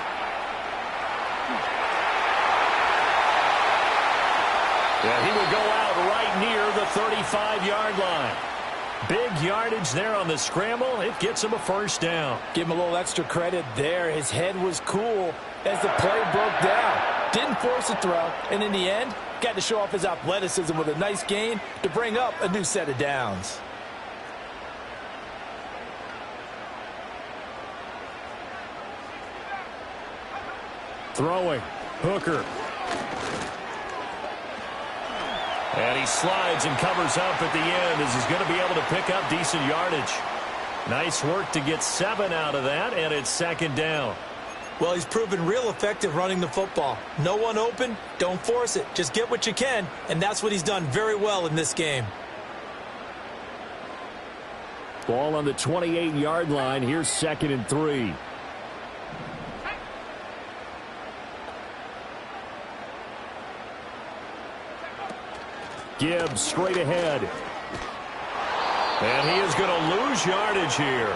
[SPEAKER 2] Yeah, he will go out right near the 35-yard line. Big yardage there on the scramble. It gets him a first down.
[SPEAKER 4] Give him a little extra credit there. His head was cool as the play broke down. Didn't force a throw, and in the end, got to show off his athleticism with a nice gain to bring up a new set of downs.
[SPEAKER 2] Throwing. Hooker. And he slides and covers up at the end as he's going to be able to pick up decent yardage. Nice work to get 7 out of that, and it's second down.
[SPEAKER 3] Well, he's proven real effective running the football. No one open, don't force it. Just get what you can, and that's what he's done very well in this game.
[SPEAKER 2] Ball on the 28-yard line. Here's 2nd and 3. Gibbs straight ahead. And he is going to lose yardage here.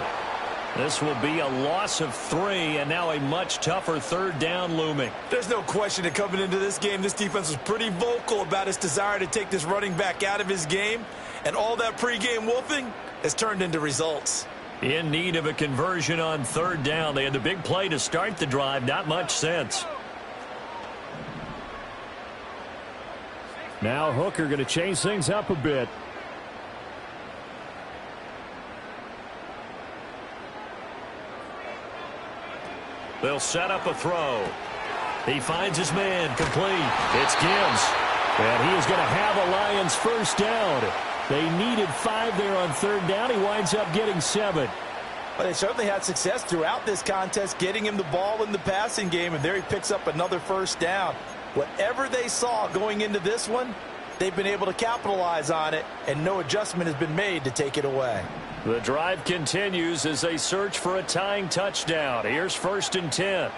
[SPEAKER 2] This will be a loss of 3, and now a much tougher third down looming.
[SPEAKER 3] There's no question that coming into this game, this defense was pretty vocal about its desire to take this running back out of his game, and all that pregame wolfing has turned into results.
[SPEAKER 2] In need of a conversion on third down. They had the big play to start the drive. Not much sense. Now Hooker going to change things up a bit. They'll set up a throw. He finds his man, complete. It's Gibbs. And he is going to have a Lions first down. They needed 5 there on third down. He winds up getting 7.
[SPEAKER 4] Well, they certainly had success throughout this contest, getting him the ball in the passing game, and there he picks up another first down. Whatever they saw going into this one, they've been able to capitalize on it, and no adjustment has been made to take it away.
[SPEAKER 2] The drive continues as they search for a tying touchdown. Here's 1st and 10.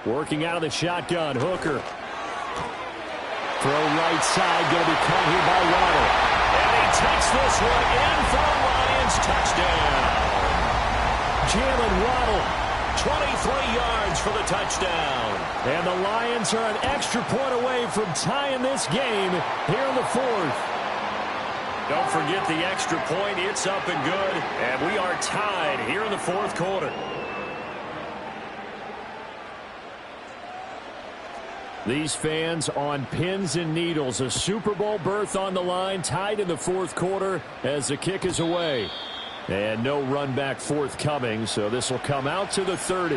[SPEAKER 2] Working out of the shotgun, Hooker. Throw right side, going to be caught here by Waddle. And he takes this one in for a Lions touchdown. Jalen Waddle, 23 yards for the touchdown. And the Lions are an extra point away from tying this game here in the 4th. Don't forget the extra point. It's up and good. And we are tied here in the 4th quarter. These fans on pins and needles. A Super Bowl berth on the line, tied in the 4th quarter as the kick is away. And no run back forthcoming, so this will come out to the 30.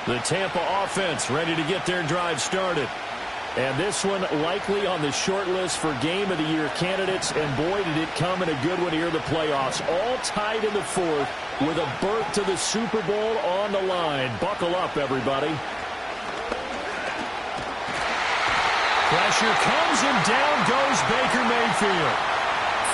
[SPEAKER 2] The Tampa offense ready to get their drive started. And this one likely on the short list for Game of the Year candidates. And boy, did it come in a good one here in the playoffs. All tied in the 4th with a berth to the Super Bowl on the line. Buckle up, everybody. Pressure comes and down goes Baker Mayfield.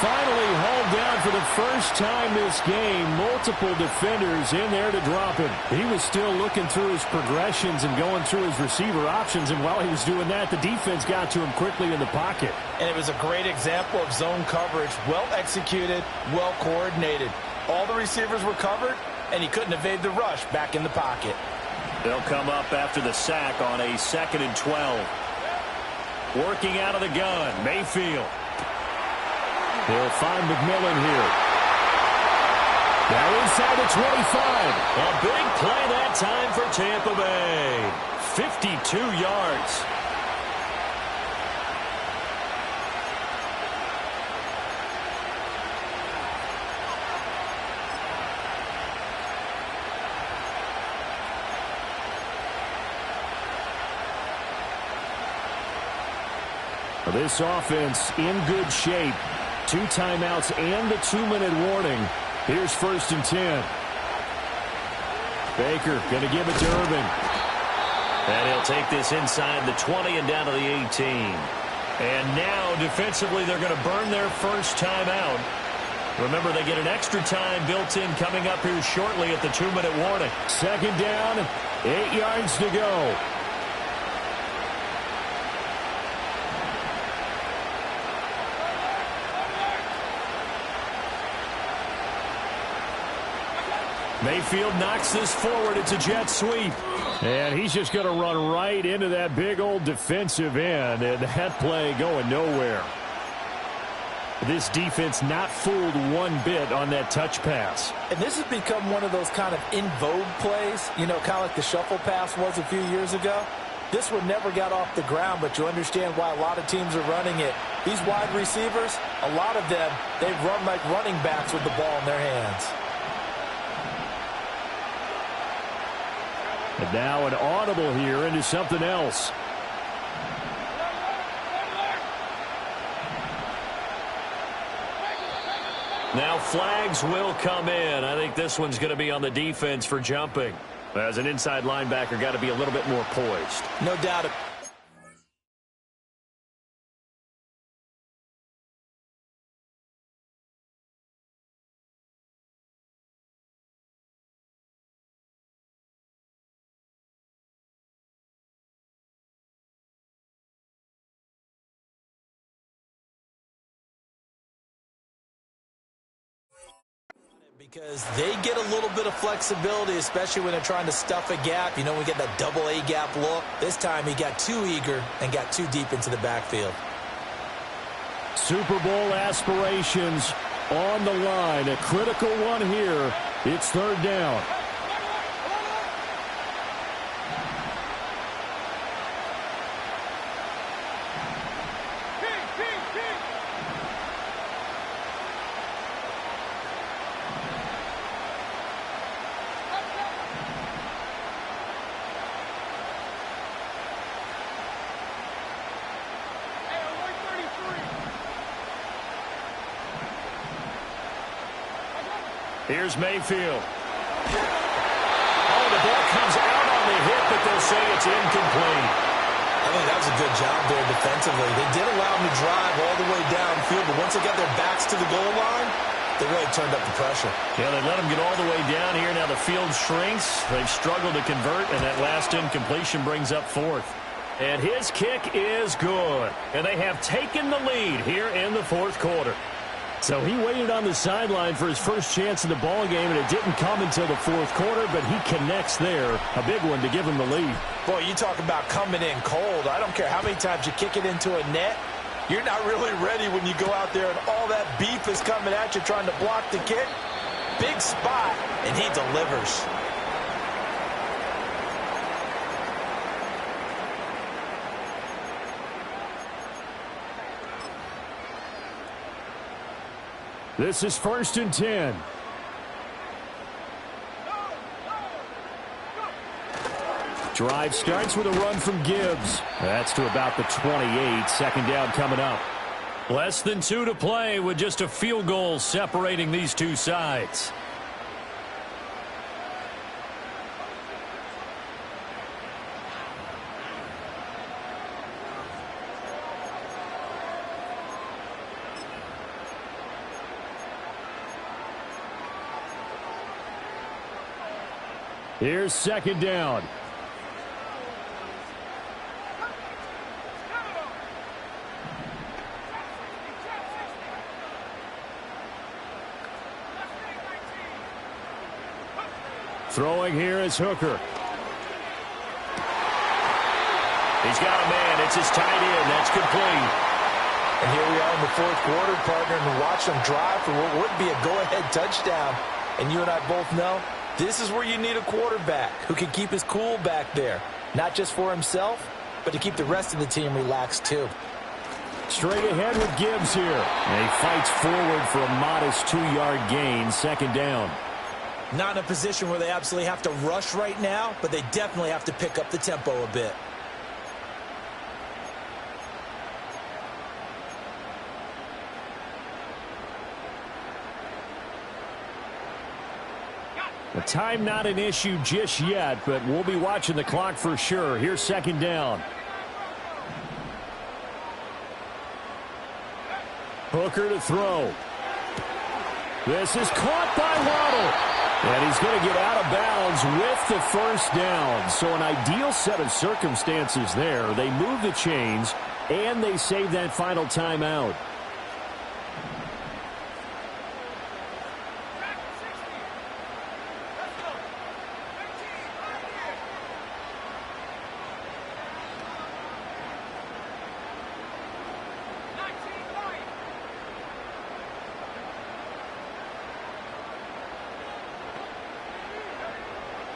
[SPEAKER 2] Finally hauled down for the first time this game. Multiple defenders in there to drop him. He was still looking through his progressions and going through his receiver options. And while he was doing that, the defense got to him quickly in the pocket.
[SPEAKER 4] And it was a great example of zone coverage. Well executed, well coordinated. All the receivers were covered, and he couldn't evade the rush back in the pocket.
[SPEAKER 2] They'll come up after the sack on a 2nd and 12. Working out of the gun, Mayfield. They'll find McMillan here. Now inside the 25. A big play that time for Tampa Bay. 52 yards. This offense in good shape. 2 timeouts and the 2-minute warning. Here's 1st and 10. Baker going to give it to Irvin.
[SPEAKER 1] And he'll take this inside the 20 and down to the 18. And now, defensively, they're going to burn their first timeout. Remember, they get an extra time built in coming up here shortly at the 2-minute warning.
[SPEAKER 2] Second down, 8 yards to go. Mayfield knocks this forward. It's a jet sweep. And he's just going to run right into that big old defensive end. And that play going nowhere. This defense not fooled one bit on that touch pass.
[SPEAKER 4] And this has become one of those kind of in vogue plays, you know, kind of like the shuffle pass was a few years ago. This one never got off the ground, but you understand why a lot of teams are running it. These wide receivers, a lot of them, they run like running backs with the ball in their hands.
[SPEAKER 2] And now an audible here into something else.
[SPEAKER 1] Now flags will come in. I think this one's going to be on the defense for jumping. As an inside linebacker, got to be a little bit more poised.
[SPEAKER 3] No doubt. Because they get a little bit of flexibility, especially when they're trying to stuff a gap. You know, we get that double A gap look. This time he got too eager and got too deep into the backfield.
[SPEAKER 2] Super Bowl aspirations on the line. A critical one here. It's third down. Here's Mayfield.
[SPEAKER 1] Oh, the ball comes out on the hit, but they'll say it's incomplete.
[SPEAKER 3] I think that was a good job there defensively. They did allow them to drive all the way downfield, but once they got their backs to the goal line, they really turned up the pressure.
[SPEAKER 1] Yeah, they let them get all the way down here. Now the field shrinks. They've struggled to convert, and that last incompletion brings up fourth. And his kick is good. And they have taken the lead here in the fourth quarter.
[SPEAKER 2] So he waited on the sideline for his first chance in the ball game, and it didn't come until the fourth quarter, but he connects there. A big one to give him the lead.
[SPEAKER 3] Boy, you talk about coming in cold. I don't care how many times you kick it into a net. You're not really ready when you go out there and all that beef is coming at you trying to block the kick. Big spot, and he delivers.
[SPEAKER 2] This is 1st and 10. Drive starts with a run from Gibbs. That's to about the 28. Second down coming up.
[SPEAKER 1] Less than 2 to play with just a field goal separating these two sides.
[SPEAKER 2] Here's second down. Throwing here is Hooker.
[SPEAKER 1] He's got a man. It's his tight end. That's complete.
[SPEAKER 3] And here we are in the fourth quarter, partner, and watch them drive for what would be a go-ahead touchdown. And you and I both know this is where you need a quarterback who can keep his cool back there. Not just for himself, but to keep the rest of the team relaxed too.
[SPEAKER 2] Straight ahead with Gibbs here. And he fights forward for a modest 2-yard gain. Second down.
[SPEAKER 3] Not in a position where they absolutely have to rush right now, but they definitely have to pick up the tempo a bit.
[SPEAKER 2] The time not an issue just yet, but we'll be watching the clock for sure. Here's second down. Hooker to throw. This is caught by Waddle. And he's going to get out of bounds with the first down. So an ideal set of circumstances there. They move the chains, and they save that final timeout.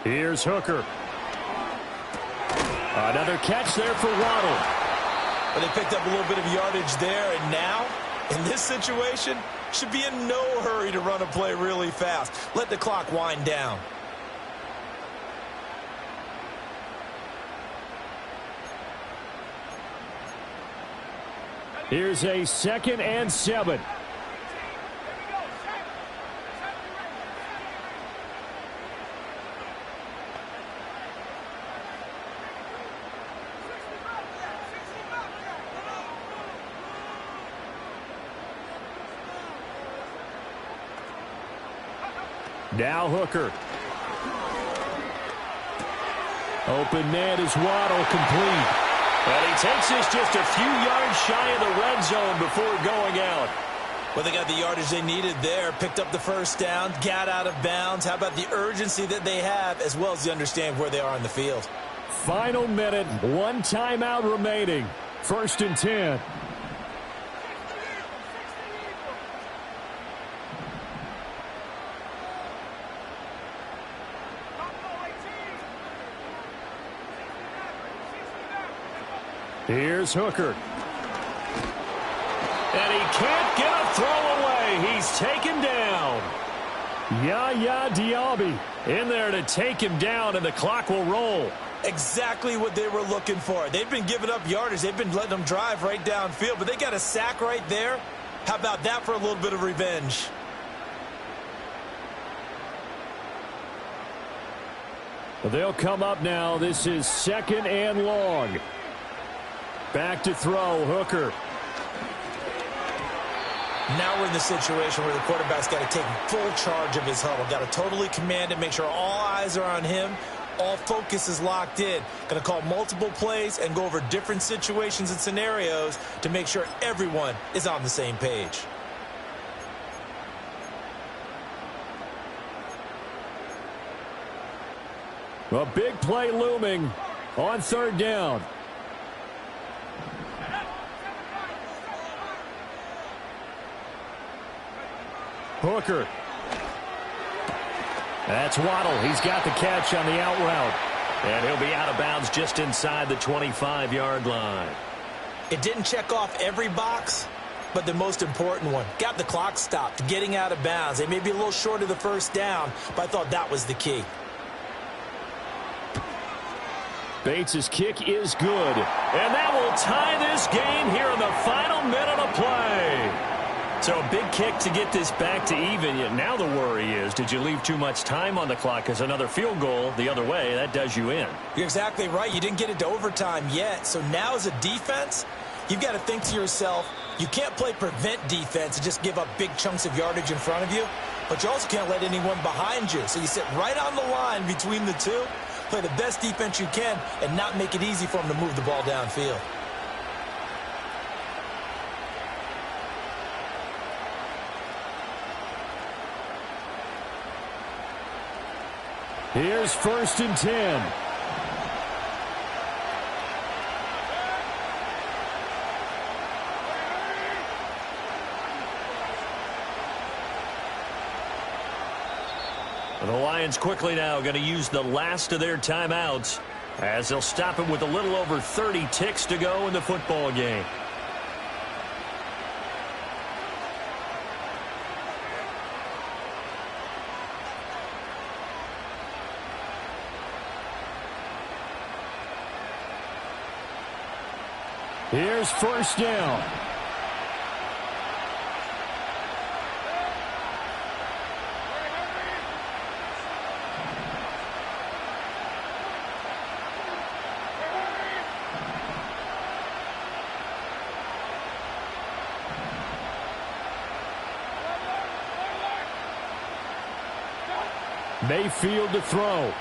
[SPEAKER 2] Here's Hooker. Another catch there for Waddle.
[SPEAKER 3] But they picked up a little bit of yardage there, and now, in this situation, should be in no hurry to run a play really fast. Let the clock wind down.
[SPEAKER 2] Here's a 2nd and 7. Now Hooker. Open man is Waddle, complete.
[SPEAKER 1] And he takes this just a few yards shy of the red zone before going out.
[SPEAKER 3] Well, they got the yardage they needed there, picked up the first down, got out of bounds. How about the urgency that they have, as well as the understand where they are on the field?
[SPEAKER 2] Final minute, 1 timeout remaining. 1st and 10. Here's Hooker.
[SPEAKER 1] And he can't get a throw away. He's taken down.
[SPEAKER 2] Yaya Diaby in there to take him down, and the clock will roll.
[SPEAKER 3] Exactly what they were looking for. They've been giving up yardage. They've been letting them drive right downfield, but they got a sack right there. How about that for a little bit of revenge?
[SPEAKER 2] Well, they'll come up now. This is 2nd and long. Back to throw, Hooker.
[SPEAKER 3] Now we're in the situation where the quarterback's got to take full charge of his huddle. Got to totally command it, make sure all eyes are on him. All focus is locked in. Going to call multiple plays and go over different situations and scenarios to make sure everyone is on the same page.
[SPEAKER 2] A big play looming on 3rd down. Hooker. That's Waddle. He's got the catch on the out route.
[SPEAKER 1] And he'll be out of bounds just inside the 25-yard line.
[SPEAKER 3] It didn't check off every box, but the most important one. Got the clock stopped, getting out of bounds. They may be a little short of the first down, but I thought that was the key.
[SPEAKER 2] Bates' kick is good.
[SPEAKER 1] And that will tie this game here in the final minute of play. So a big kick to get this back to even. Yet now the worry is, did you leave too much time on the clock? Because another field goal the other way, that does you in.
[SPEAKER 3] You're exactly right. You didn't get it to overtime yet. So now as a defense, you've got to think to yourself, you can't play prevent defense and just give up big chunks of yardage in front of you. But you also can't let anyone behind you. So you sit right on the line between the two, play the best defense you can, and not make it easy for them to move the ball downfield.
[SPEAKER 2] Here's 1st and 10.
[SPEAKER 1] The Lions quickly now going to use the last of their timeouts as they'll stop it with a little over 30 ticks to go in the football game.
[SPEAKER 2] Here's 1st down. Mayfield to throw.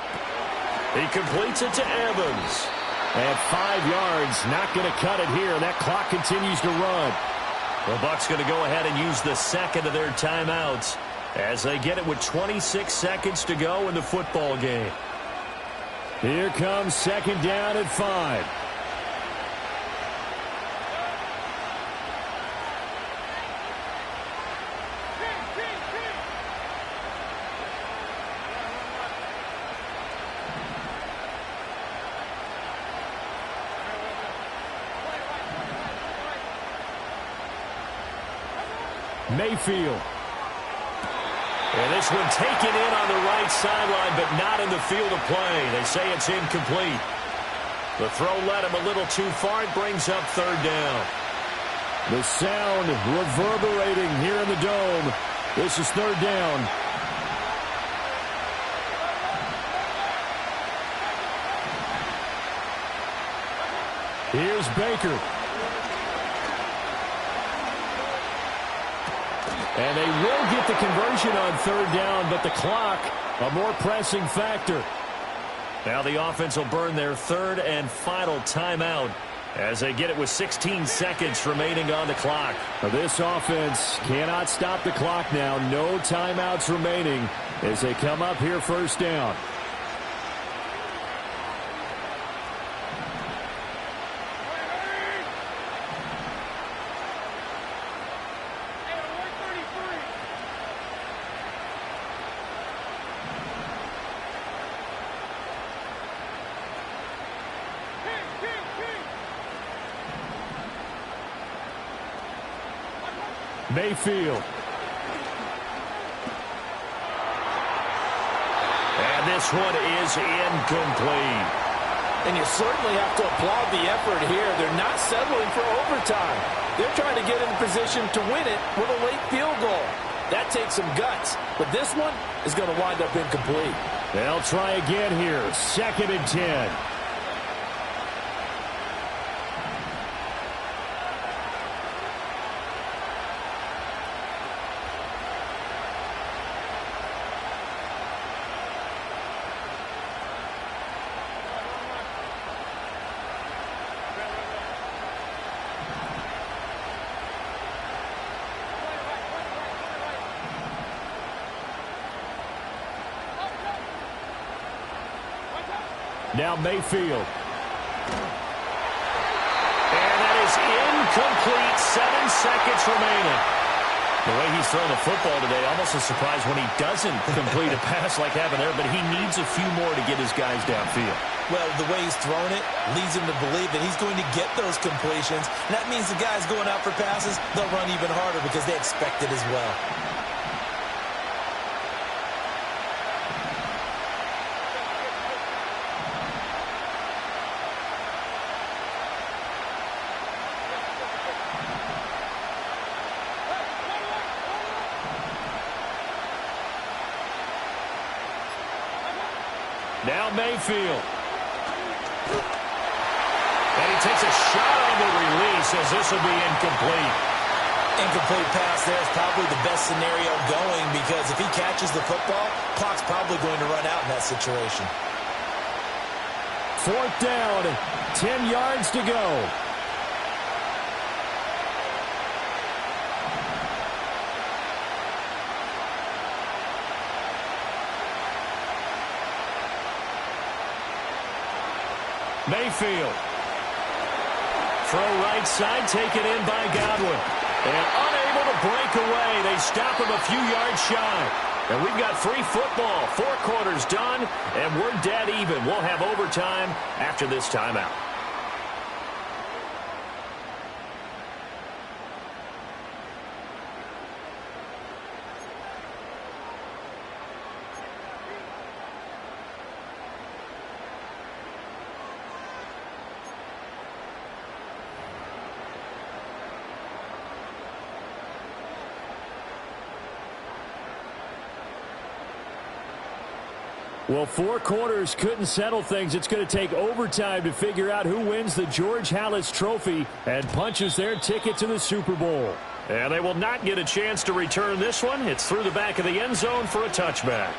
[SPEAKER 1] He completes it to Evans.
[SPEAKER 2] And 5 yards, not going to cut it here. That clock continues to run.
[SPEAKER 1] The Bucs going to go ahead and use the second of their timeouts as they get it with 26 seconds to go in the football game.
[SPEAKER 2] Here comes second down at 5. Mayfield.
[SPEAKER 1] And this one taken in on the right sideline, but not in the field of play. They say it's incomplete. The throw led him a little too far. It brings up third down.
[SPEAKER 2] The sound reverberating here in the dome. This is third down. Here's Baker. And they will get the conversion on third down, but the clock, a more pressing factor.
[SPEAKER 1] Now the offense will burn their third and final timeout as they get it with 16 seconds remaining on the clock.
[SPEAKER 2] This offense cannot stop the clock now. No timeouts remaining as they come up here first down. Mayfield.
[SPEAKER 1] And this one is incomplete.
[SPEAKER 4] And you certainly have to applaud the effort here. They're not settling for overtime. They're trying to get in position to win it with a late field goal. That takes some guts. But this one is going to wind up incomplete.
[SPEAKER 2] They'll try again here. 2nd and 10. Now Mayfield.
[SPEAKER 1] And that is incomplete. 7 seconds remaining. The way he's thrown the football today, almost a surprise when he doesn't complete a pass like having there, but he needs a few more to get his guys downfield.
[SPEAKER 3] Well, the way he's thrown it leads him to believe that he's going to get those completions. And that means the guys going out for passes, they'll run even harder because they expect it as well.
[SPEAKER 2] Now Mayfield.
[SPEAKER 1] And he takes a shot on the release as this will be incomplete.
[SPEAKER 3] Incomplete pass there is probably the best scenario going because if he catches the football, clock's probably going to run out in that situation.
[SPEAKER 2] 4th down, 10 yards to go. Mayfield.
[SPEAKER 1] Throw right side, taken in by Godwin. And unable to break away. They stop him a few yards shy. And we've got free football. 4 quarters done, and we're dead even. We'll have overtime after this timeout.
[SPEAKER 2] Well, 4 quarters couldn't settle things. It's going to take overtime to figure out who wins the George Halas Trophy and punches their ticket to the Super Bowl.
[SPEAKER 1] And they will not get a chance to return this one. It's through the back of the end zone for a touchback.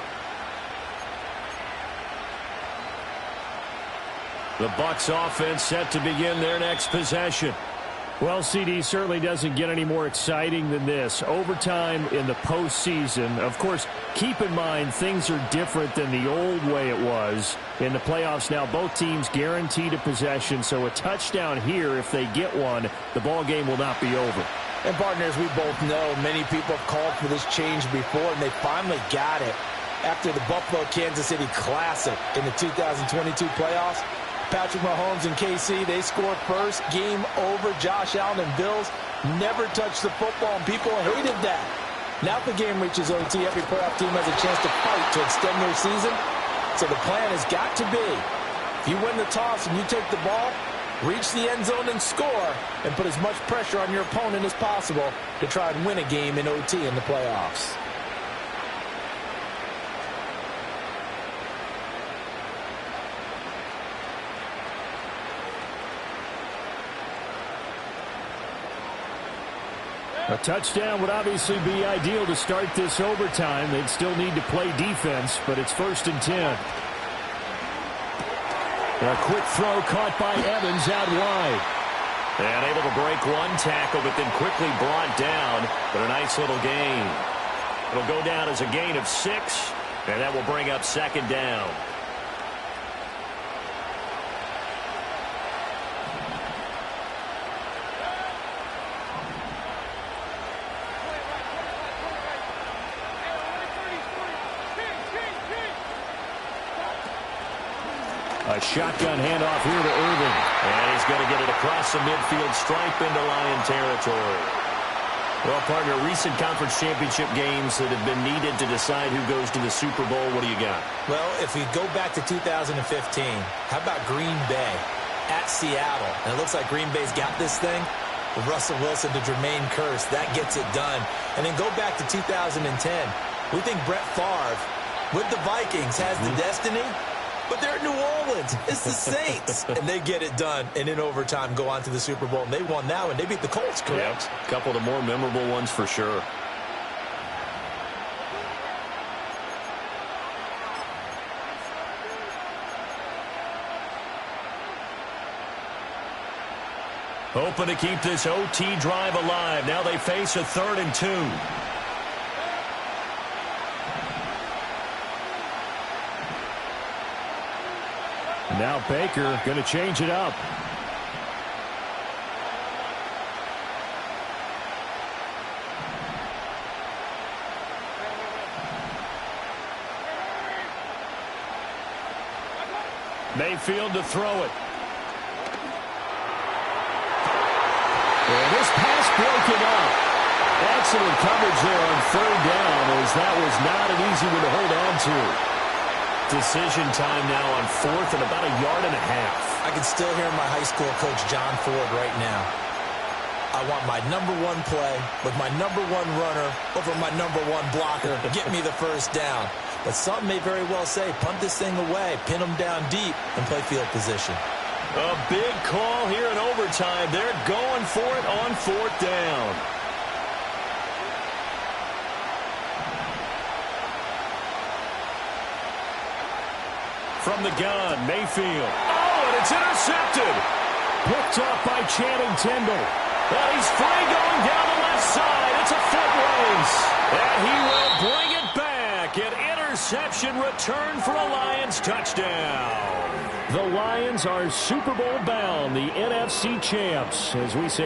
[SPEAKER 2] The Bucs offense set to begin their next possession. Well, CD certainly doesn't get any more exciting than this. Overtime in the postseason. Of course, keep in mind things are different than the old way it was. In the playoffs now, both teams guaranteed a possession, so a touchdown here, if they get one, the ball game will not be over.
[SPEAKER 4] And partners, we both know many people have called for this change before, and they finally got it after the Buffalo-Kansas City Classic in the 2022 playoffs. Patrick Mahomes and KC, they score first. Game over. Josh Allen and Bills never touched the football, and people hated that. Now if the game reaches OT, every playoff team has a chance to fight to extend their season. So the plan has got to be, if you win the toss and you take the ball, reach the end zone and score, and put as much pressure on your opponent as possible to try and win a game in OT in the playoffs.
[SPEAKER 2] A touchdown would obviously be ideal to start this overtime. They'd still need to play defense, but it's 1st and 10. A quick throw caught by Evans out wide.
[SPEAKER 1] And able to break one tackle, but then quickly brought down. But a nice little gain. It'll go down as a gain of 6, and that will bring up 2nd down.
[SPEAKER 2] A shotgun handoff here to Irvin.
[SPEAKER 1] And he's going to get it across the midfield stripe into Lion territory. Well, partner, recent conference championship games that have been needed to decide who goes to the Super Bowl. What do you got?
[SPEAKER 3] Well, if we go back to 2015, how about Green Bay at Seattle? And it looks like Green Bay's got this thing. With Russell Wilson to Jermaine Kearse, that gets it done. And then go back to 2010. We think Brett Favre with the Vikings has the destiny. But they're at New Orleans. It's the Saints. And they get it done. And in overtime, go on to the Super Bowl. And they won now, and they beat the Colts, correct?
[SPEAKER 1] Yep. A couple of the more memorable ones for sure. Hoping to keep this OT drive alive. Now they face a 3rd and 2.
[SPEAKER 2] Now Baker going to change it up. Mayfield to throw it. And this pass broken up. Excellent coverage there on 3rd down, as that was not an easy one to hold on to.
[SPEAKER 1] Decision time now on 4th and about 1.5 yards.
[SPEAKER 3] I can still hear my high school coach, John Ford, right now. I want my #1 play with my #1 runner over my #1 blocker. Get me the 1st down. But some may very well say, punt this thing away, pin them down deep, and play field position.
[SPEAKER 1] A big call here in overtime. They're going for it on 4th down. From the gun, Mayfield. Oh, and it's intercepted.
[SPEAKER 2] Picked up by Channing Tindall.
[SPEAKER 1] Well, he's free going down the left side. It's a foot race. And he will bring it back. An interception return for a Lions touchdown.
[SPEAKER 2] The Lions are Super Bowl bound, the NFC champs, as we say.